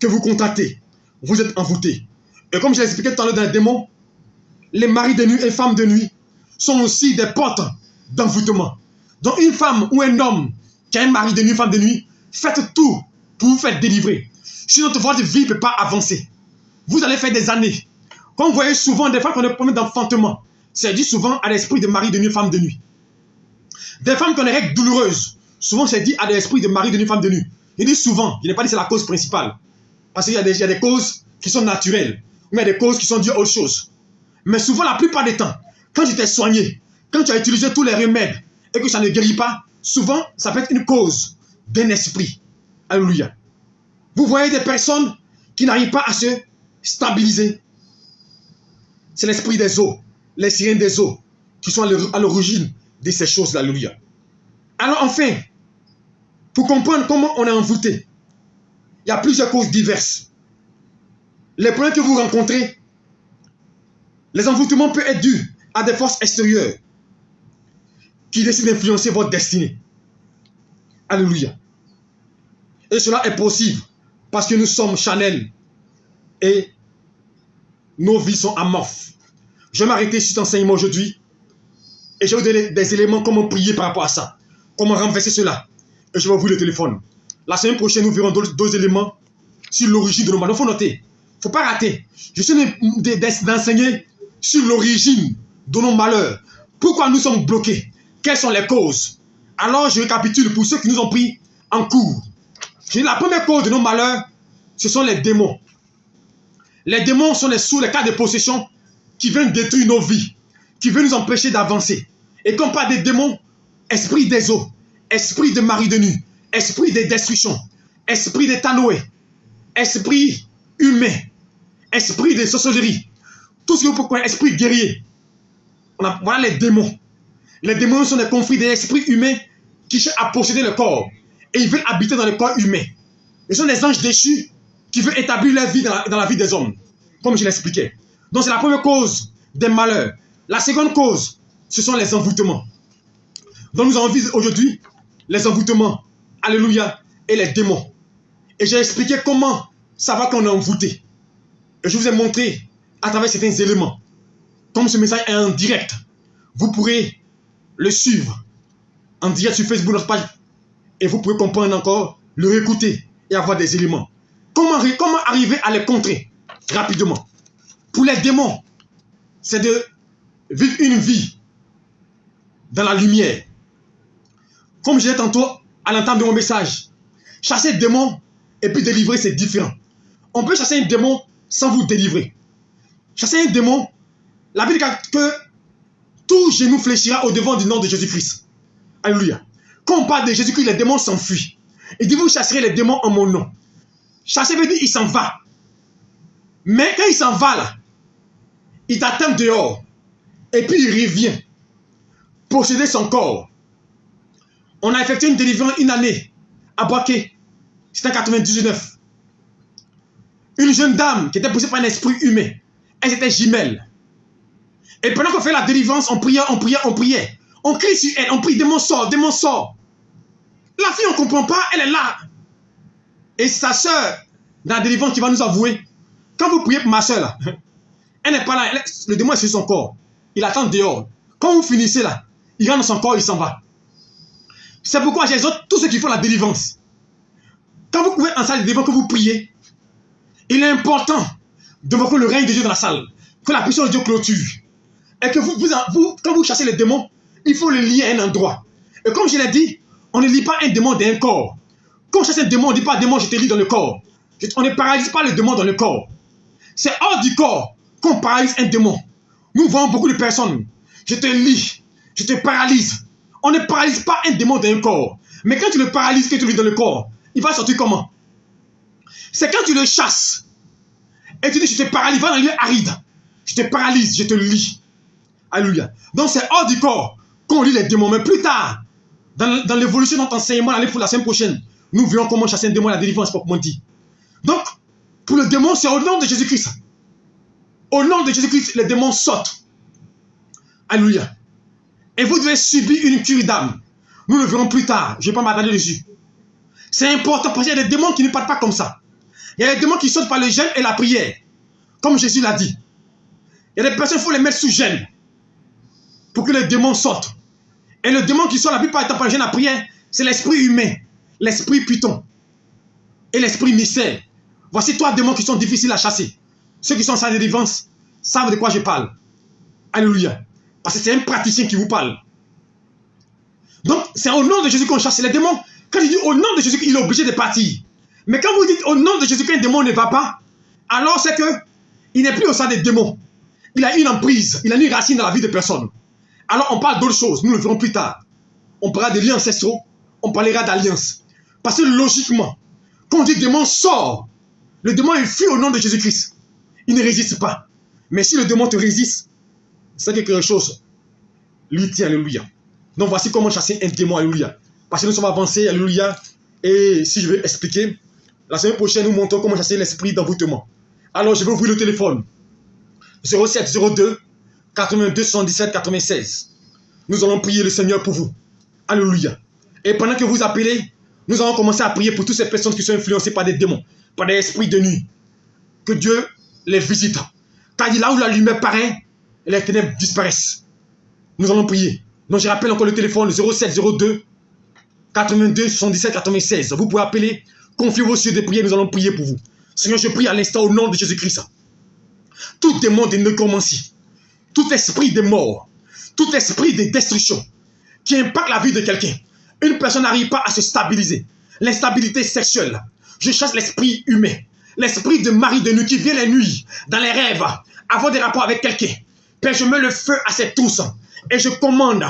que vous contactez, vous êtes envoûtés. Et comme je l'ai expliqué tout à l'heure dans les démons, les maris de nuit et femmes de nuit sont aussi des portes d'envoûtement. Donc, une femme ou un homme qui a un mari de nuit, femme de nuit, faites tout pour vous faire délivrer. Sinon, votre vie ne peut pas avancer. Vous allez faire des années. Comme vous voyez souvent, des fois qu'on a des problèmes d'enfantement, c'est dit souvent à l'esprit de mari de nuit, femme de nuit. Des femmes qui ont des règles douloureuses, souvent c'est dit à l'esprit de mari de nuit, femme de nuit. Je dis souvent, je n'ai pas dit c'est la cause principale. Parce qu'il y a des causes qui sont naturelles, ou il y a des causes qui sont dues à autre chose. Mais souvent, la plupart des temps, quand tu t'es soigné, quand tu as utilisé tous les remèdes et que ça ne guérit pas, souvent, ça peut être une cause d'un esprit. Alléluia. Vous voyez des personnes qui n'arrivent pas à se stabiliser. C'est l'esprit des eaux, les sirènes des eaux, qui sont à l'origine de ces choses-là. Alléluia. Alors enfin, pour comprendre comment on est envoûté, il y a plusieurs causes diverses. Les problèmes que vous rencontrez, les envoûtements peuvent être dus à des forces extérieures qui décident d'influencer votre destinée. Alléluia. Et cela est possible parce que nous sommes charnels et nos vies sont amorphes. Je vais m'arrêter sur cet enseignement aujourd'hui Et je vais vous donner des éléments, comment prier par rapport à ça. Comment renverser cela. Et je vais ouvrir le téléphone. La semaine prochaine, nous verrons d'autres éléments sur l'origine de nos malheurs. Il faut noter. Il ne faut pas rater. Je suis d'enseigner sur l'origine de nos malheurs. Pourquoi nous sommes bloqués? Quelles sont les causes? Alors, je récapitule pour ceux qui nous ont pris en cours. La première cause de nos malheurs, ce sont les démons. Les démons sont les cas de possession qui viennent détruire nos vies, qui veulent nous empêcher d'avancer. Et quand on parle des démons, esprit des eaux, esprit de mari de nuit, esprit de destruction, esprit de tanoé, esprit humain, esprit de sorcellerie, tout ce que vous pouvez connaître, esprit guerrier. Voilà les démons. Les démons sont des conflits d'esprits humains qui cherchent à posséder le corps. Et ils veulent habiter dans le corps humain. Ils sont des anges déchus qui veulent établir leur vie dans la vie des hommes. Comme je l'expliquais. Donc c'est la première cause des malheurs. La seconde cause, ce sont les envoûtements. Donc nous avons vu aujourd'hui les envoûtements. Alléluia. Et les démons. Et j'ai expliqué comment savoir qu'on est envoûté. Et je vous ai montré à travers certains éléments. Comme ce message est en direct, vous pourrez le suivre en direct sur Facebook, notre page. Et vous pouvez comprendre encore, le réécouter et avoir des éléments. Comment arriver à les contrer rapidement? Pour les démons, c'est de vivre une vie dans la lumière. Comme je disais tantôt à l'entame de mon message, chasser un démon et puis délivrer, c'est différent. On peut chasser un démon sans vous délivrer. Chasser un démon, la Bible dit que tout genou fléchira au devant du nom de Jésus-Christ. Alléluia. Quand on parle de Jésus-Christ, les démons s'enfuient. Il dit, vous chasserez les démons en mon nom. Chasser veut dire, il s'en va. Mais quand il s'en va là, il t'attend dehors. Et puis il revient. Posséder son corps. On a effectué une délivrance une année à Boaké. C'était en 99. Une jeune dame qui était poussée par un esprit humain. Elle était jumelle. Et pendant qu'on fait la délivrance, on priait, on priait, on priait. On crie sur elle, on prie, démon sort, démon sort. La fille, on ne comprend pas, elle est là. Et sa soeur, dans la délivrance, qui va nous avouer, quand vous priez pour ma soeur, là, elle n'est pas là, le démon est sur son corps. Il attend dehors. Quand vous finissez là, il rentre dans son corps, il s'en va. C'est pourquoi j'exhorte tous ceux qui font la délivrance. Quand vous pouvez en salle de délivrance, que vous priez, il est important de voir le règne de Dieu dans la salle. Que la puissance de Dieu clôture. Et que quand vous chassez les démons, il faut le lier à un endroit. Et comme je l'ai dit, on ne lie pas un démon d'un corps. Quand on chasse un démon, on ne dit pas démon, je te lie dans le corps. On ne paralyse pas le démon dans le corps. C'est hors du corps qu'on paralyse un démon. Nous voyons beaucoup de personnes. Je te lie, je te paralyse. On ne paralyse pas un démon d'un corps. Mais quand tu le paralyses, que tu le lis dans le corps, il va sortir comment? C'est quand tu le chasses. Et tu dis, je te paralyse, va dans le lieu aride. Je te paralyse, je te lie. Alléluia. Donc c'est hors du corps qu'on lit les démons. Mais plus tard, dans l'évolution de notre enseignement, pour la semaine prochaine, nous verrons comment chasser un démon à la délivrance, proprement dit. Donc, pour le démon, c'est au nom de Jésus-Christ. Au nom de Jésus-Christ, les démons sortent. Alléluia. Et vous devez subir une cure d'âme. Nous le verrons plus tard. Je ne vais pas m'attarder dessus. C'est important parce qu'il y a des démons qui ne partent pas comme ça. Il y a des démons qui sortent par le jeûne et la prière. Comme Jésus l'a dit. Il y a des personnes, il faut les mettre sous jeûne. Pour que les démons sortent. Et le démon qui sort la plupart du temps par le jeûne et la prière, c'est l'esprit humain. L'esprit python. Et l'esprit mystère. Voici trois démons qui sont difficiles à chasser. Ceux qui sont en salle de délivrance savent de quoi je parle. Alléluia. Parce que c'est un praticien qui vous parle. Donc, c'est au nom de Jésus qu'on chasse les démons. Quand il dit au nom de Jésus, il est obligé de partir. Mais quand vous dites au nom de Jésus qu'un démon ne va pas, alors c'est que il n'est plus au sein des démons. Il a une emprise, il a une racine dans la vie de personne. Alors on parle d'autres choses, nous le verrons plus tard. On parlera des liens ancestraux, on parlera d'alliance. Parce que logiquement, quand on dit démon sort, le démon il fuit au nom de Jésus-Christ. Il ne résiste pas. Mais si le démon te résiste, c'est quelque chose lui tient, alléluia. Donc voici comment chasser un démon, alléluia. Parce que nous sommes avancés, alléluia. Et si je vais expliquer, la semaine prochaine, nous montrons comment chasser l'esprit d'envoûtement. Alors je vais ouvrir le téléphone. 07 02 82 77 96. Nous allons prier le Seigneur pour vous. Alléluia. Et pendant que vous appelez, nous allons commencer à prier pour toutes ces personnes qui sont influencées par des démons, par des esprits de nuit. Que Dieu les visite. Car là où la lumière paraît, les ténèbres disparaissent. Nous allons prier. Donc je rappelle encore le téléphone 0702 82 77 96. Vous pouvez appeler, confiez vos yeux de prière, nous allons prier pour vous. Seigneur, je prie à l'instant au nom de Jésus-Christ. Tout démon de nécromancie, tout esprit de mort, tout esprit de destruction qui impacte la vie de quelqu'un. Une personne n'arrive pas à se stabiliser. L'instabilité sexuelle. Je chasse l'esprit humain. L'esprit de mari de nuit qui vient la nuit, dans les rêves, avoir des rapports avec quelqu'un. Père, je mets le feu à cette tous et je commande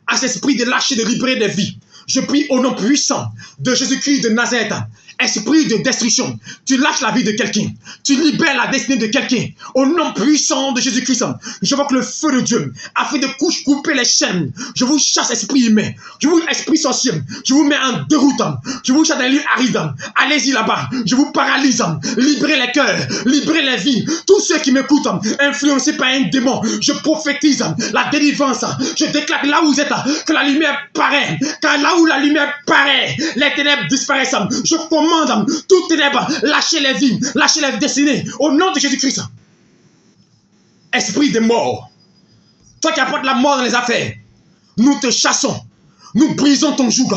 à cet esprit de lâcher, de libérer des vies. Je prie au nom puissant de Jésus-Christ de Nazareth. Esprit de destruction, tu lâches la vie de quelqu'un. Tu libères la destinée de quelqu'un. Au nom puissant de Jésus-Christ, je vois que le feu de Dieu a fait de couper les chaînes. Je vous chasse, esprit humain. Je vous esprit sorcier. Je vous mets en déroute. Je vous chasse dans les lieux arides. Allez-y là-bas. Je vous paralyse. Libérez les cœurs. Libérez les vies. Tous ceux qui m'écoutent, influencés par un démon, je prophétise la délivrance. Je déclare là où vous êtes, que la lumière paraît. Car là où la lumière paraît, les ténèbres disparaissent. Je commande toutes ténèbres, lâchez les vies, lâchez les destinées, au nom de Jésus-Christ. Esprit de mort, toi qui apportes la mort dans les affaires, nous te chassons, nous brisons ton joug,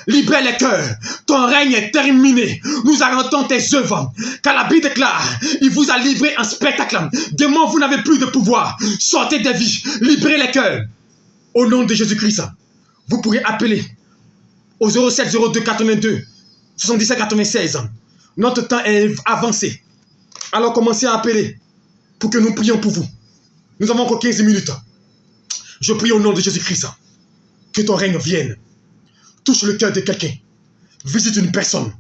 libère les cœurs, ton règne est terminé, nous arrêtons tes œuvres, car la Bible déclare, il vous a livré un spectacle, démon, vous n'avez plus de pouvoir, sortez des vies, libérez les cœurs, au nom de Jésus-Christ. Vous pourrez appeler au 07 02 82 77 96. Notre temps est avancé. Alors commencez à appeler pour que nous prions pour vous. Nous avons encore 15 minutes. Je prie au nom de Jésus-Christ que ton règne vienne. Touche le cœur de quelqu'un. Visite une personne.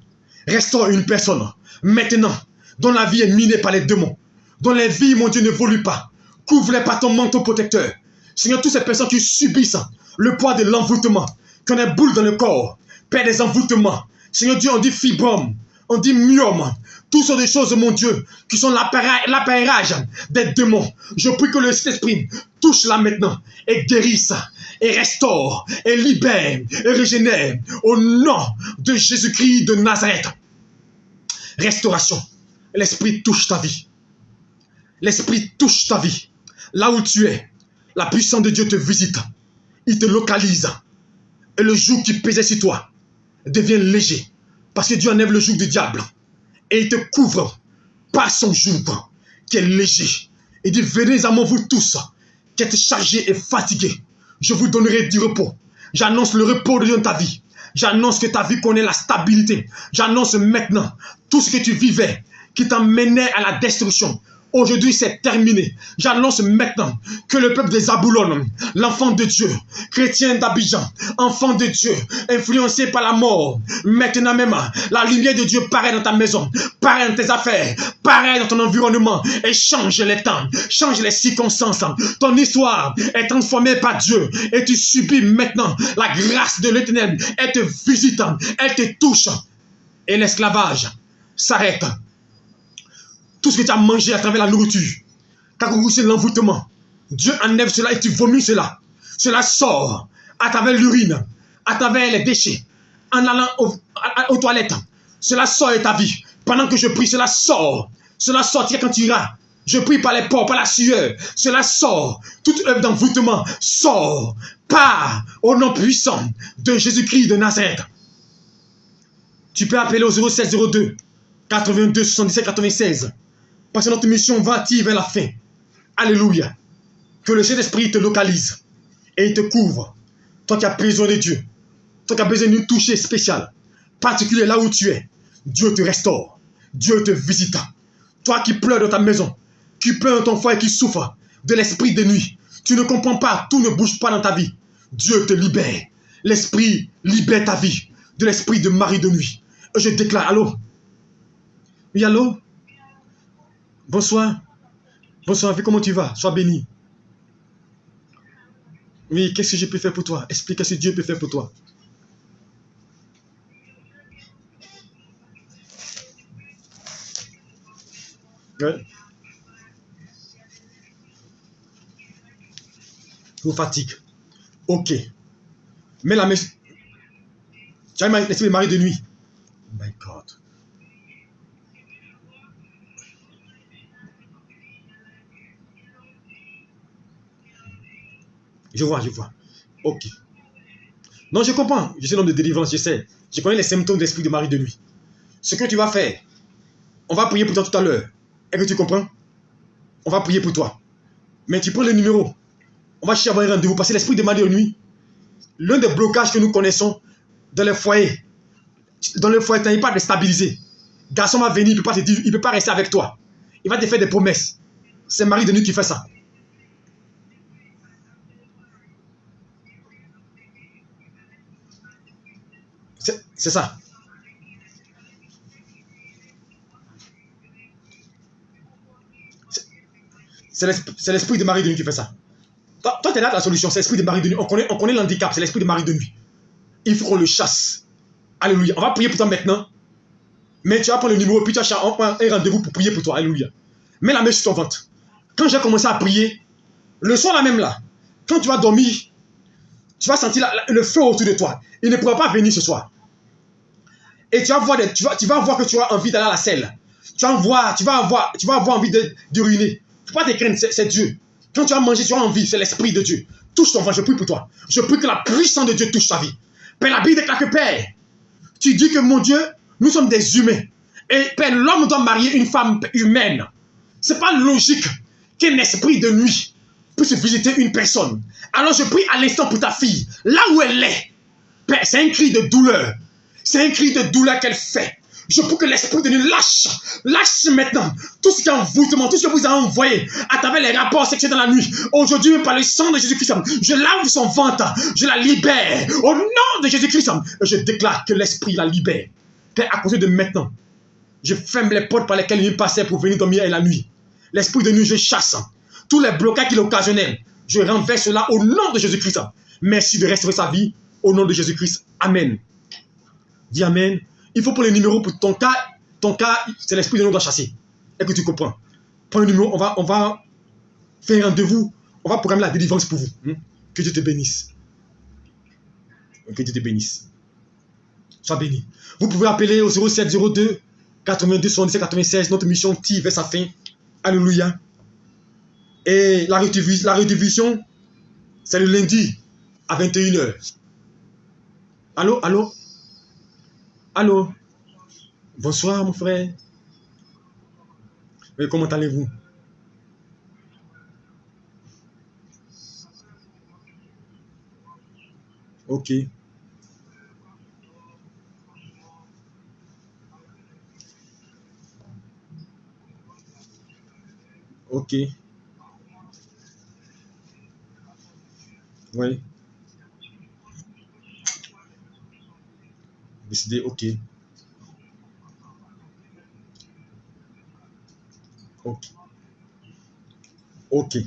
Restaure une personne. Maintenant, dont la vie est minée par les démons. Dont les vies, mon Dieu, n'évoluent pas. Couvre-les par ton manteau protecteur. Seigneur, toutes ces personnes qui subissent le poids de l'envoûtement, qui ont des boules dans le corps, Père, des envoûtements. Seigneur Dieu, on dit fibrome, on dit myome. Tout sont des choses, mon Dieu, qui sont l'appareillage des démons. Je prie que le Saint-Esprit touche là maintenant et guérisse, et restaure, et libère, et régénère. Au nom de Jésus-Christ de Nazareth. Restauration. L'Esprit touche ta vie. L'Esprit touche ta vie. Là où tu es, la puissance de Dieu te visite. Il te localise. Et le joug qui pesait sur toi devient léger. Parce que Dieu enlève le joug du diable. Et il te couvre par son joug qui est léger. Il dit, venez à moi vous tous qui êtes chargés et fatigués. Je vous donnerai du repos. J'annonce le repos de Dieu dans ta vie. J'annonce que ta vie connaît la stabilité. J'annonce maintenant tout ce que tu vivais qui t'emmenait à la destruction. Aujourd'hui, c'est terminé. J'annonce maintenant que le peuple des Zaboulon, l'enfant de Dieu, chrétien d'Abidjan, enfant de Dieu, influencé par la mort, maintenant même, la lumière de Dieu paraît dans ta maison, paraît dans tes affaires, paraît dans ton environnement et change les temps, change les circonstances. Ton histoire est transformée par Dieu et tu subis maintenant la grâce de l'Éternel. Elle te visite, elle te touche et l'esclavage s'arrête. Tout ce que tu as mangé à travers la nourriture, quand c'est l'envoûtement, Dieu enlève cela et tu vomis cela. Cela sort à travers l'urine, à travers les déchets, en allant aux toilettes. Cela sort de ta vie. Pendant que je prie, cela sort. Cela sortira quand tu iras. Je prie par les pores, par la sueur. Cela sort. Toute œuvre d'envoûtement sort. Part au nom puissant de Jésus-Christ de Nazareth. Tu peux appeler au 0702 82 77 96. Parce que notre mission va tirer vers la fin. Alléluia. Que le Saint-Esprit te localise et il te couvre. Toi qui as besoin de Dieu. Toi qui as besoin d'une touche spéciale. Particulier là où tu es. Dieu te restaure. Dieu te visite. Toi qui pleures dans ta maison. Qui pleures dans ton foyer, qui souffre de l'esprit de nuit. Tu ne comprends pas. Tout ne bouge pas dans ta vie. Dieu te libère. L'esprit libère ta vie. De l'esprit de mari de nuit. Et je déclare, allô? Oui, allô? Bonsoir. Bonsoir, comment tu vas? Sois béni. Oui, qu'est-ce que je peux faire pour toi? Explique ce que Dieu peut faire pour toi. Ouais. Vous fatigue. Ok. Mais la messe. Tu as l'esprit de mari de nuit. Oh my God. Je vois. Ok. Non, je comprends. Je suis un homme de délivrance, je sais. Je connais les symptômes de l'esprit de mari de nuit. Ce que tu vas faire, on va prier pour toi tout à l'heure. Est-ce que tu comprends? On va prier pour toi. Mais tu prends le numéro. On va chercher à avoir un rendez-vous. Parce que l'esprit de mari de nuit, l'un des blocages que nous connaissons dans les foyers, tu n'arrives pas à te stabiliser. Garçon va venir, il ne peut pas rester avec toi. Il va te faire des promesses. C'est mari de nuit qui fait ça. C'est ça. C'est l'esprit de mari de nuit qui fait ça. Toi, tu es là la solution, c'est l'esprit de mari de nuit. On connaît l'handicap, c'est l'esprit de mari de nuit. Il faut qu'on le chasse. Alléluia. On va prier pour toi maintenant. Mais tu vas prendre le numéro, puis tu vas prendre un rendez-vous pour prier pour toi. Alléluia. Mets la main sur ton ventre. Quand j'ai commencé à prier, le soir là même là, quand tu vas dormir, tu vas sentir le feu autour de toi. Il ne pourra pas venir ce soir. Et tu vas voir que tu as envie d'aller à la selle. Tu vas avoir envie d'uriner. Tu ne peux pas te craindre, c'est Dieu. Quand tu vas manger, tu as envie, c'est l'esprit de Dieu. Touche ton ventre, je prie pour toi. Je prie que la puissance de Dieu touche ta vie. Père, la Bible déclare que Père, tu dis que mon Dieu, nous sommes des humains. Et Père, l'homme doit marier une femme humaine. Ce n'est pas logique qu'un esprit de nuit puisse visiter une personne. Alors je prie à l'instant pour ta fille, là où elle est. Père, c'est un cri de douleur. C'est un cri de douleur qu'elle fait. Je prie que l'esprit de nuit lâche maintenant tout ce qui est envoûtement, tout ce que vous avez envoyé à travers les rapports sexuels dans la nuit. Aujourd'hui, par le sang de Jésus-Christ, je lave son ventre, je la libère. Au nom de Jésus-Christ, je déclare que l'esprit la libère. Père, à cause de maintenant, je ferme les portes par lesquelles il passait pour venir dormir la nuit. L'esprit de nuit, je chasse. Tous les blocages qu'il est occasionnel, je renverse cela au nom de Jésus-Christ. Merci de restaurer sa vie au nom de Jésus-Christ. Amen. Dis Amen. Il faut prendre le numéro pour ton cas. Ton cas, c'est l'esprit de nous doit chasser. Est-ce que tu comprends? Prends le numéro, on va faire un rendez-vous. On va programmer la délivrance pour vous. Que Dieu te bénisse. Que Dieu te bénisse. Sois béni. Vous pouvez appeler au 0702 82 77 96. Notre mission tire vers sa fin. Alléluia. Et la rediffusion, c'est le lundi à 21h. Allô, allô? Allô? Bonsoir, mon frère. Oui, comment allez-vous? Ok. Ok. Oui. Décidé, ok. Ok. Ok.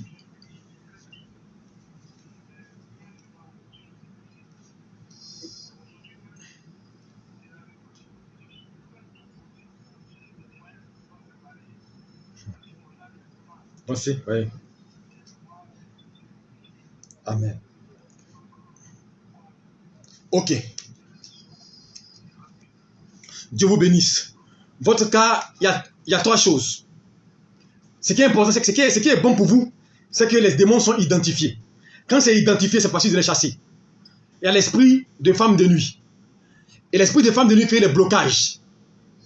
Pensez, oui. Amen. Ok. Dieu vous bénisse. Votre cas, il y a trois choses. Ce qui est important, c'est que ce qui est bon pour vous, c'est que les démons sont identifiés. Quand c'est identifié, c'est facile de les chasser. Il y a l'esprit de femme de nuit. Et l'esprit de femme de nuit crée des blocages.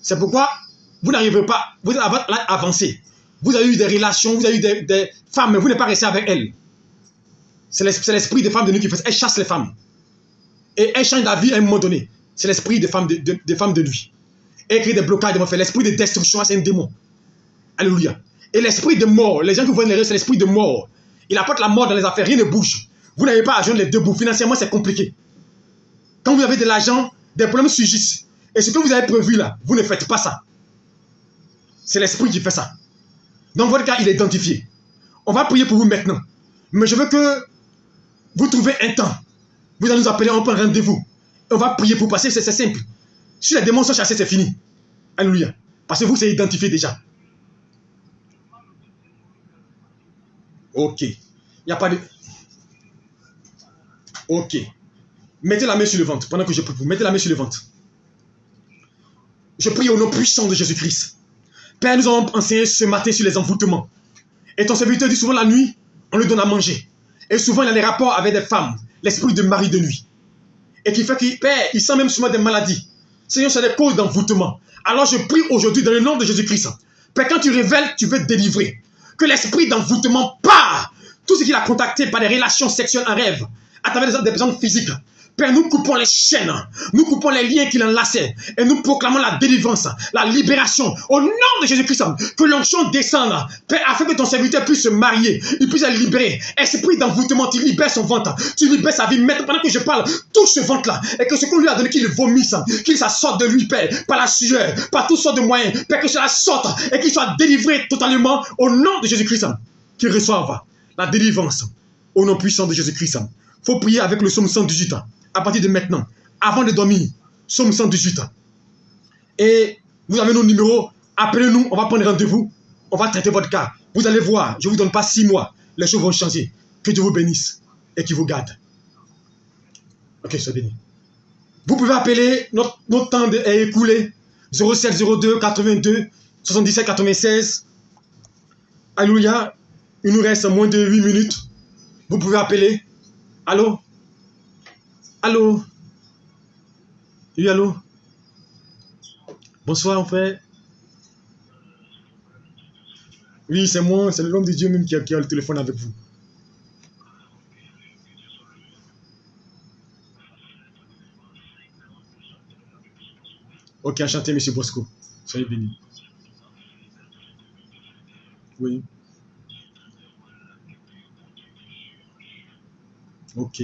C'est pourquoi vous n'arrivez pas, vous avez avancé. Vous avez eu des relations, vous avez eu des femmes, mais vous n'êtes pas resté avec elles. C'est l'esprit de femme de nuit qui fait ça. Elle chasse les femmes. Et elle change la vie à un moment donné. C'est l'esprit de femme de nuit. Elle crée des blocages devant faire. L'esprit de destruction, c'est un démon. Alléluia. Et l'esprit de mort, les gens qui vous voient les rêves, c'est l'esprit de mort. Il apporte la mort dans les affaires, rien ne bouge. Vous n'avez pas à joindre les deux bouts. Financièrement, c'est compliqué. Quand vous avez de l'argent, des problèmes surgissent. Et ce que vous avez prévu là, vous ne faites pas ça. C'est l'esprit qui fait ça. Dans votre cas, il est identifié. On va prier pour vous maintenant. Mais je veux que vous trouvez un temps. Vous allez nous appeler, on prend rendez-vous. On va prier pour passer, c'est simple. Si les démons sont chassés, c'est fini. Alléluia. Parce que vous, c'est identifié déjà. Ok. Il n'y a pas de... Ok. Mettez la main sur le ventre pendant que je prie pour vous. Mettez la main sur le ventre. Je prie au nom puissant de Jésus-Christ. Père, nous avons enseigné ce matin sur les envoûtements. Et ton serviteur dit souvent la nuit, on lui donne à manger. Et souvent, il a des rapports avec des femmes. l'esprit de mari de nuit. Et qui fait qu'il perd, il sent même souvent des maladies. Seigneur, c'est des causes d'envoûtement. Alors je prie aujourd'hui dans le nom de Jésus-Christ. Père, quand tu révèles, tu veux délivrer. Que l'esprit d'envoûtement part. Tout ce qu'il a contacté par des relations sexuelles en rêve, à travers des personnes physiques. Père, nous coupons les chaînes, nous coupons les liens qui l'enlaçaient et nous proclamons la délivrance, la libération au nom de Jésus-Christ. Que l'onction descende, Père, afin que ton serviteur puisse se marier, il puisse être libéré. Esprit d'envoûtement, tu libères son ventre, tu libères sa vie. Maintenant, pendant que je parle, touche ce ventre-là et que ce qu'on lui a donné, qu'il vomisse, qu'il ça sorte de lui, Père, par la sueur, par toutes sortes de moyens, Père, que cela sorte et qu'il soit délivré totalement au nom de Jésus-Christ. Qu'il reçoive la délivrance au nom puissant de Jésus-Christ. Il faut prier avec le psaume 118 à partir de maintenant, avant de dormir. Psaume 118. Et vous avez nos numéros, appelez-nous, on va prendre rendez-vous, on va traiter votre cas. Vous allez voir, je ne vous donne pas 6 mois, les choses vont changer. Que Dieu vous bénisse et qu'il vous garde. Ok, soyez bénis. Vous pouvez appeler, notre temps est écoulé, 0702 82 77 96. Alléluia, il nous reste moins de 8 minutes. Vous pouvez appeler. Allô? Allô? Oui, allô? Bonsoir, mon frère. Oui, c'est moi, c'est l'homme de Dieu même qui a le téléphone avec vous. Ok, enchanté, monsieur Bosco. Soyez béni. Oui. Ok.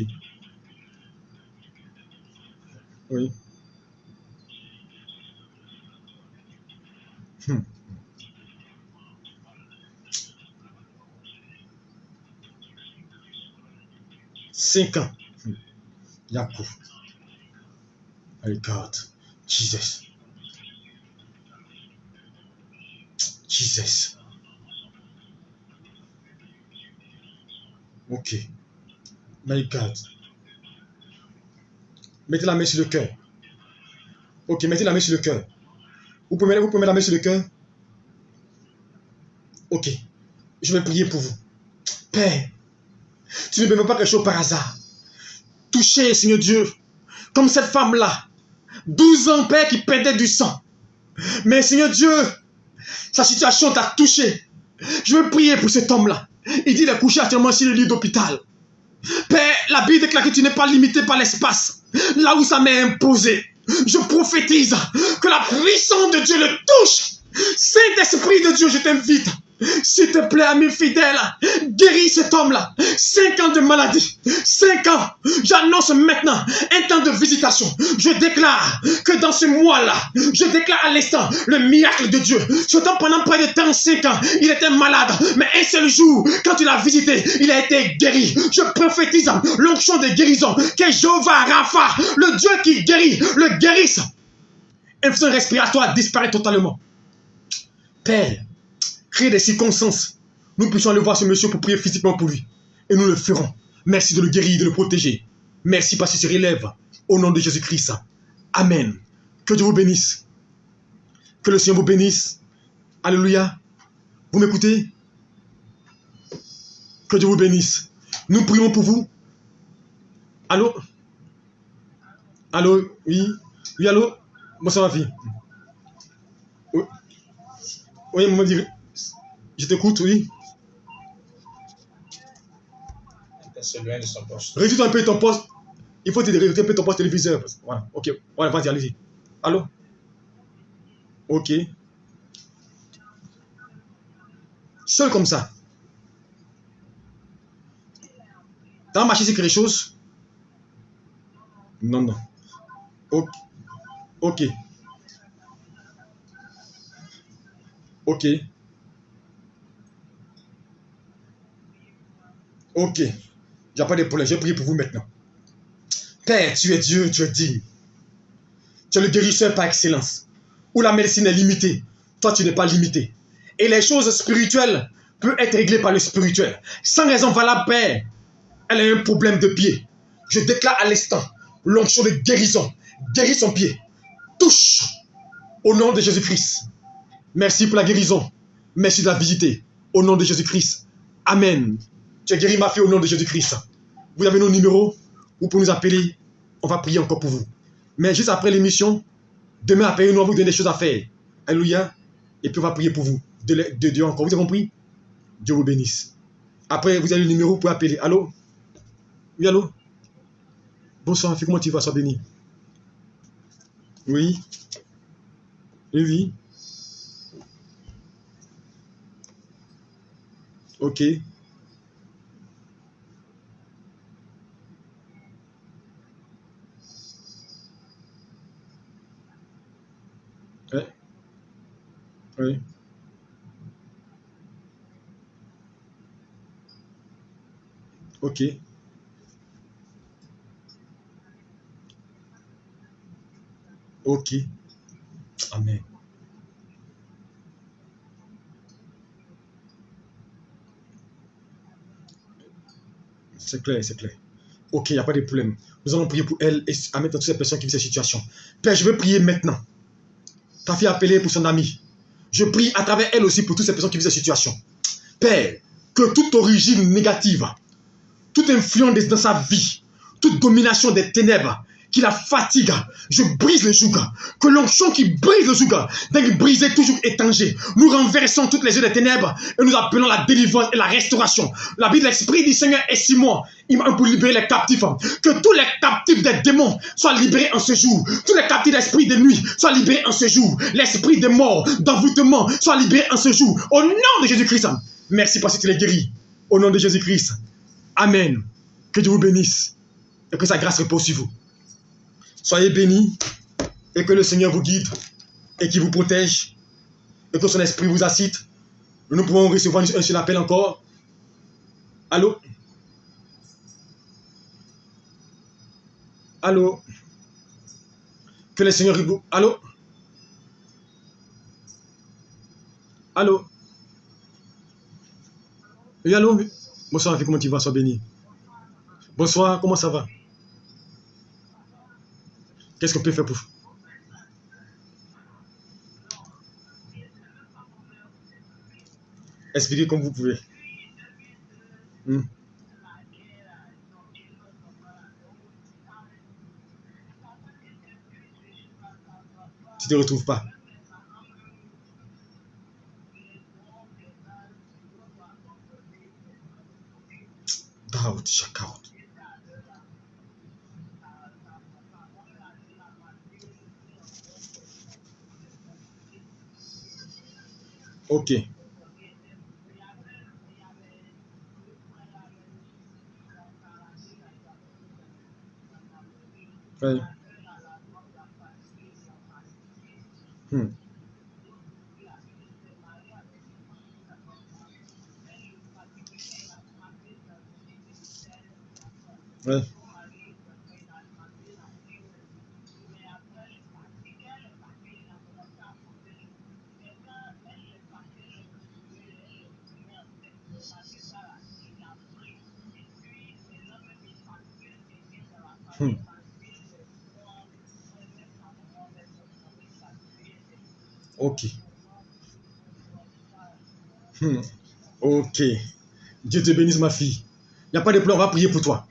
Oui. 5 ans. Yakou. God. Jesus. Jesus. Ok. My God. Mettez la main sur le cœur. Ok, mettez la main sur le cœur. Vous pouvez mettre la main sur le cœur. Ok. Je vais prier pour vous. Père, tu ne permets pas quelque chose par hasard. Touchez, Seigneur Dieu, comme cette femme-là. 12 ans, Père, qui perdait du sang. Mais Seigneur Dieu, sa situation t'a touché. Je veux prier pour cet homme-là. Il dit qu'il est couché actuellement sur le lit d'hôpital. Père, la Bible déclare que tu n'es pas limité par l'espace. Là où ça m'est imposé, je prophétise que la puissance de Dieu le touche. Saint-Esprit de Dieu, je t'invite. S'il te plaît, ami fidèle, guéris cet homme-là. 5 ans de maladie. 5 ans. J'annonce maintenant un temps de visitation. Je déclare que dans ce mois-là, je déclare à l'instant le miracle de Dieu. Ce temps, pendant près de 35 ans, il était malade. Mais un seul jour, quand tu l'as visité, il a été guéri. Je prophétise l'onction de guérison. Que Jéhovah Rapha, le Dieu qui guérit, le guérisse. Infection respiratoire disparaît totalement. Père, créer des circonstances, nous puissions aller voir ce monsieur pour prier physiquement pour lui. Et nous le ferons. Merci de le guérir, de le protéger. Merci parce qu'il se relève. Au nom de Jésus-Christ. Amen. Que Dieu vous bénisse. Que le Seigneur vous bénisse. Alléluia. Vous m'écoutez? Que Dieu vous bénisse. Nous prions pour vous. Allô? Allô? Oui? Oui, allô? Bonsoir, ma fille. Oui, oui, maman dit. Je t'écoute, oui. Loin de son poste. Réduis un peu ton poste. Il faut te réduire un peu ton poste téléviseur. Voilà, ok. Voilà, vas-y, allez-y. Allô? Ok. Seul comme ça. T'as marché sur quelque chose? Non, non. Ok. Ok. Ok. Ok. Il n'y a pas de problème. Je prie pour vous maintenant. Père, tu es Dieu, tu es digne. Tu es le guérisseur par excellence. Où la médecine est limitée, toi tu n'es pas limité. Et les choses spirituelles peuvent être réglées par le spirituel. Sans raison valable, Père, elle a un problème de pied. Je déclare à l'instant l'onction de guérison. Guéris son pied. Touche au nom de Jésus-Christ. Merci pour la guérison. Merci de la visiter. Au nom de Jésus-Christ. Amen. Tu as guéri ma fille au nom de Jésus-Christ. Vous avez nos numéros. ou pour nous appeler, on va prier encore pour vous. Mais juste après l'émission, demain après, nous allons vous donner des choses à faire. Alléluia. Et puis on va prier pour vous. De Dieu encore. Vous avez compris? Dieu vous bénisse. Après, vous avez le numéro pour appeler. Allô? Oui, allô? Bonsoir, comment tu vas? Sois béni. Oui. Oui, oui. Ok. Ouais. Oui. Ok. Ok. Amen. C'est clair, c'est clair. Ok, il n'y a pas de problème. Nous allons prier pour elle et à mettre toutes ces personnes qui vivent cette situation. Père, je veux prier maintenant. Ta fille a appelé pour son ami. Je prie à travers elle aussi pour toutes ces personnes qui vivent cette situation. Père, que toute origine négative, toute influence dans sa vie, toute domination des ténèbres qui la fatigue, je brise le joug. Que l'onction qui brise le joug, donc briser toujours étanger. Nous renversons toutes les yeux des ténèbres et nous appelons la délivrance et la restauration. La Bible, l'Esprit du Seigneur est sur moi. Il m'a pour libérer les captifs. Que tous les captifs des démons soient libérés en ce jour. Tous les captifs d'esprit de nuit soient libérés en ce jour. L'esprit de mort, d'envoûtement soit libéré en ce jour. Au nom de Jésus-Christ. Merci parce que tu l'as guéri. Au nom de Jésus-Christ. Amen. Que Dieu vous bénisse et que sa grâce repose sur vous. Soyez bénis et que le Seigneur vous guide et qu'il vous protège et que son esprit vous assiste. Nous pouvons recevoir un seul appel encore. Allô? Allô? Que le Seigneur vous... Allô? Allô? Oui, allô? Bonsoir, comment tu vas? Sois béni. Bonsoir, comment ça va? Qu'est-ce qu'on peut faire pour vous? Expliquez comme vous pouvez. Tu ne te retrouves pas. Daoud, Shakaoud. Ok. Ouais. Ouais. Ok. Ok. Dieu te bénisse, ma fille. Il n'y a pas de problème, on va prier pour toi.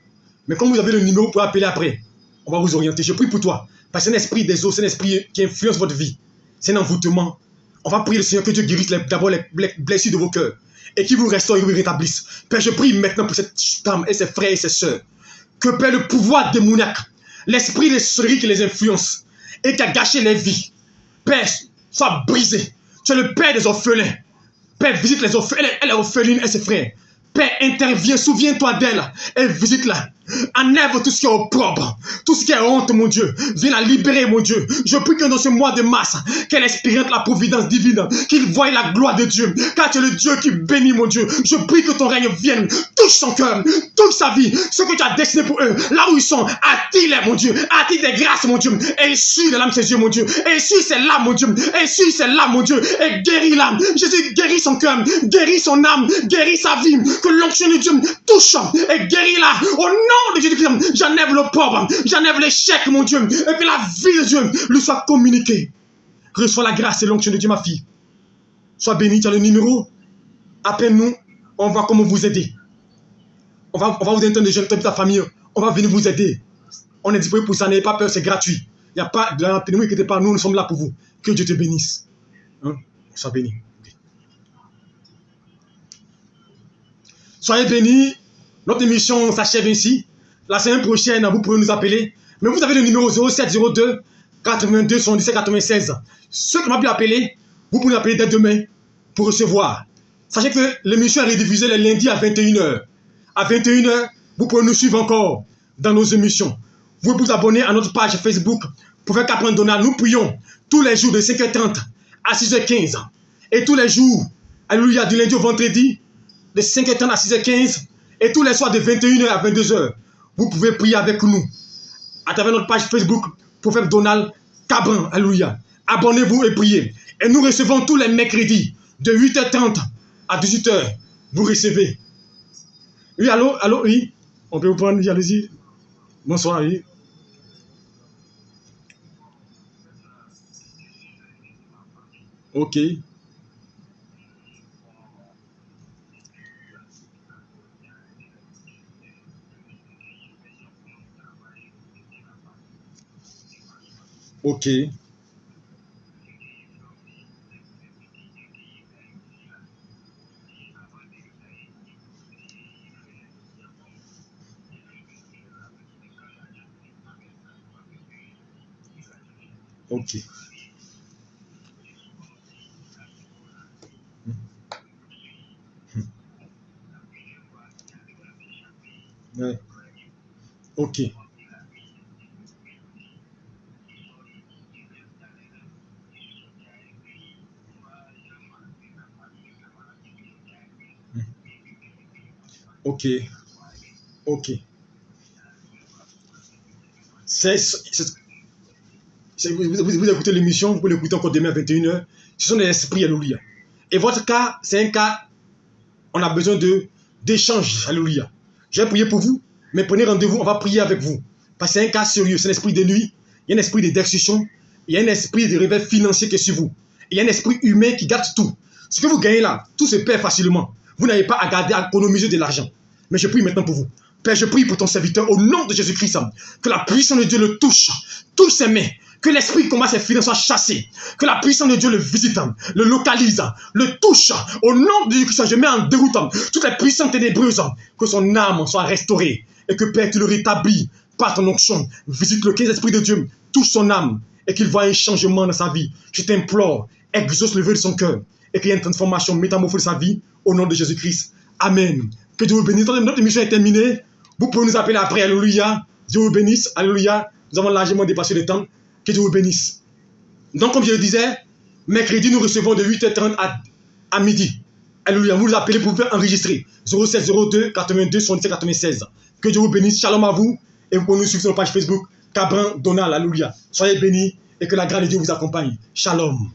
Mais comme vous avez le numéro pour appeler après, on va vous orienter. Je prie pour toi. Parce que c'est un esprit des eaux, c'est un esprit qui influence votre vie. C'est un envoûtement. On va prier le Seigneur que Dieu guérisse d'abord les blessures de vos cœurs et qu'il vous restaure et vous rétablisse. Père, je prie maintenant pour cette femme et ses frères et ses sœurs. Que Père, le pouvoir démoniaque, l'esprit des sorcelleries qui les influence et qui a gâché les vies, Père, soit brisé. Tu es le Père des orphelins. Père, visite les orphelins, elle est orpheline et ses frères. Père, interviens, souviens-toi d'elle et visite-la. Enlève tout ce qui est opprobre, tout ce qui est honte, mon Dieu. Viens la libérer, mon Dieu. Je prie que dans ce mois de mars, qu'elle expérimente la providence divine, qu'il voie la gloire de Dieu. Car tu es le Dieu qui bénit, mon Dieu. Je prie que ton règne vienne, touche son cœur, toute sa vie, ce que tu as destiné pour eux, là où ils sont, attire-les, mon Dieu. Attire des grâces, mon Dieu. Et essuie de l'âme ses yeux, mon Dieu. Essuie ses larmes, mon Dieu. Essuie ses larmes, mon Dieu. Et guéris l'âme. Jésus, guéris son cœur, guéris son âme, guéris sa vie. Que l'onction de Dieu touche et guéris-la. Au nom de Jésus-Christ, j'enlève le pauvre, j'enlève l'échec, mon Dieu, et que la vie de Dieu lui soit communiquée. Reçois la grâce et l'onction de Dieu, ma fille. Sois bénie, tu as le numéro. Appelle-nous, on va comment vous aider. On va vous donner un temps de jeûne, ta famille. On va venir vous aider. On est disponible pour ça, n'ayez pas peur, c'est gratuit. Il n'y a pas de l'entraînement, inquiétez pas, nous sommes là pour vous. Que Dieu te bénisse. Hein? Sois béni. Okay. Soyez bénis. Notre émission s'achève ainsi. La semaine prochaine, vous pourrez nous appeler. Mais vous avez le numéro 0702 82 77 96. Ceux qui m'ont pu appeler, vous pouvez nous appeler dès demain pour recevoir. Sachez que l'émission est rediffusée les lundis à 21h. À 21h, vous pouvez nous suivre encore dans nos émissions. Vous pouvez vous abonner à notre page Facebook pour faire qu'apprendre Donald. Nous prions tous les jours de 5h30 à 6h15. Et tous les jours, alléluia, du lundi au vendredi, de 5h30 à 6h15. Et tous les soirs de 21h à 22h. Vous pouvez prier avec nous à travers notre page Facebook Prophète Donald Cabran. Alléluia. Abonnez-vous et priez. Et nous recevons tous les mercredis de 8h30 à 18h. Vous recevez. Oui, allô, oui. On peut vous prendre, oui, allez-y. Bonsoir, oui. Ok. Ok. Ok. Ouais. Ok. Ok. Ok. Vous écoutez l'émission, vous pouvez l'écouter encore demain à 21h. Ce sont des esprits, alléluia. Et votre cas, c'est un cas, on a besoin d'échange, alléluia. Je vais prier pour vous, mais prenez rendez-vous, on va prier avec vous. Parce que c'est un cas sérieux, c'est un esprit de nuit, il y a un esprit de destruction, il y a un esprit de réveil financier qui est sur vous. Il y a un esprit humain qui gâte tout. Ce que vous gagnez là, tout se perd facilement. Vous n'avez pas à garder, à économiser de l'argent. Mais je prie maintenant pour vous. Père, je prie pour ton serviteur au nom de Jésus-Christ. Que la puissance de Dieu le touche ses mains. Que l'esprit qui combat ses finances soit chassé. Que la puissance de Dieu le visite, le localise, le touche. Au nom de Jésus-Christ, je mets en déroute toutes les puissances ténébreuses. Que son âme soit restaurée. Et que Père, tu le rétablis par ton onction. Visite-le, que l'esprit de Dieu touche son âme. Et qu'il voit un changement dans sa vie. Je t'implore, exauce le vœu de son cœur. Et qu'il y ait une transformation métamorphose de sa vie. Au nom de Jésus-Christ. Amen. Que Dieu vous bénisse. Notre émission est terminée. Vous pouvez nous appeler après. Alléluia. Dieu vous bénisse. Alléluia. Nous avons largement dépassé le temps. Que Dieu vous bénisse. Donc, comme je le disais, mercredi, nous recevons de 8h30 à midi. Alléluia. Vous nous appelez pour vous faire enregistrer. 0702 82 77 96. Que Dieu vous bénisse. Shalom à vous. Et vous pouvez nous suivre sur notre page Facebook. Cabran Donald. Alléluia. Soyez bénis et que la grâce de Dieu vous accompagne. Shalom.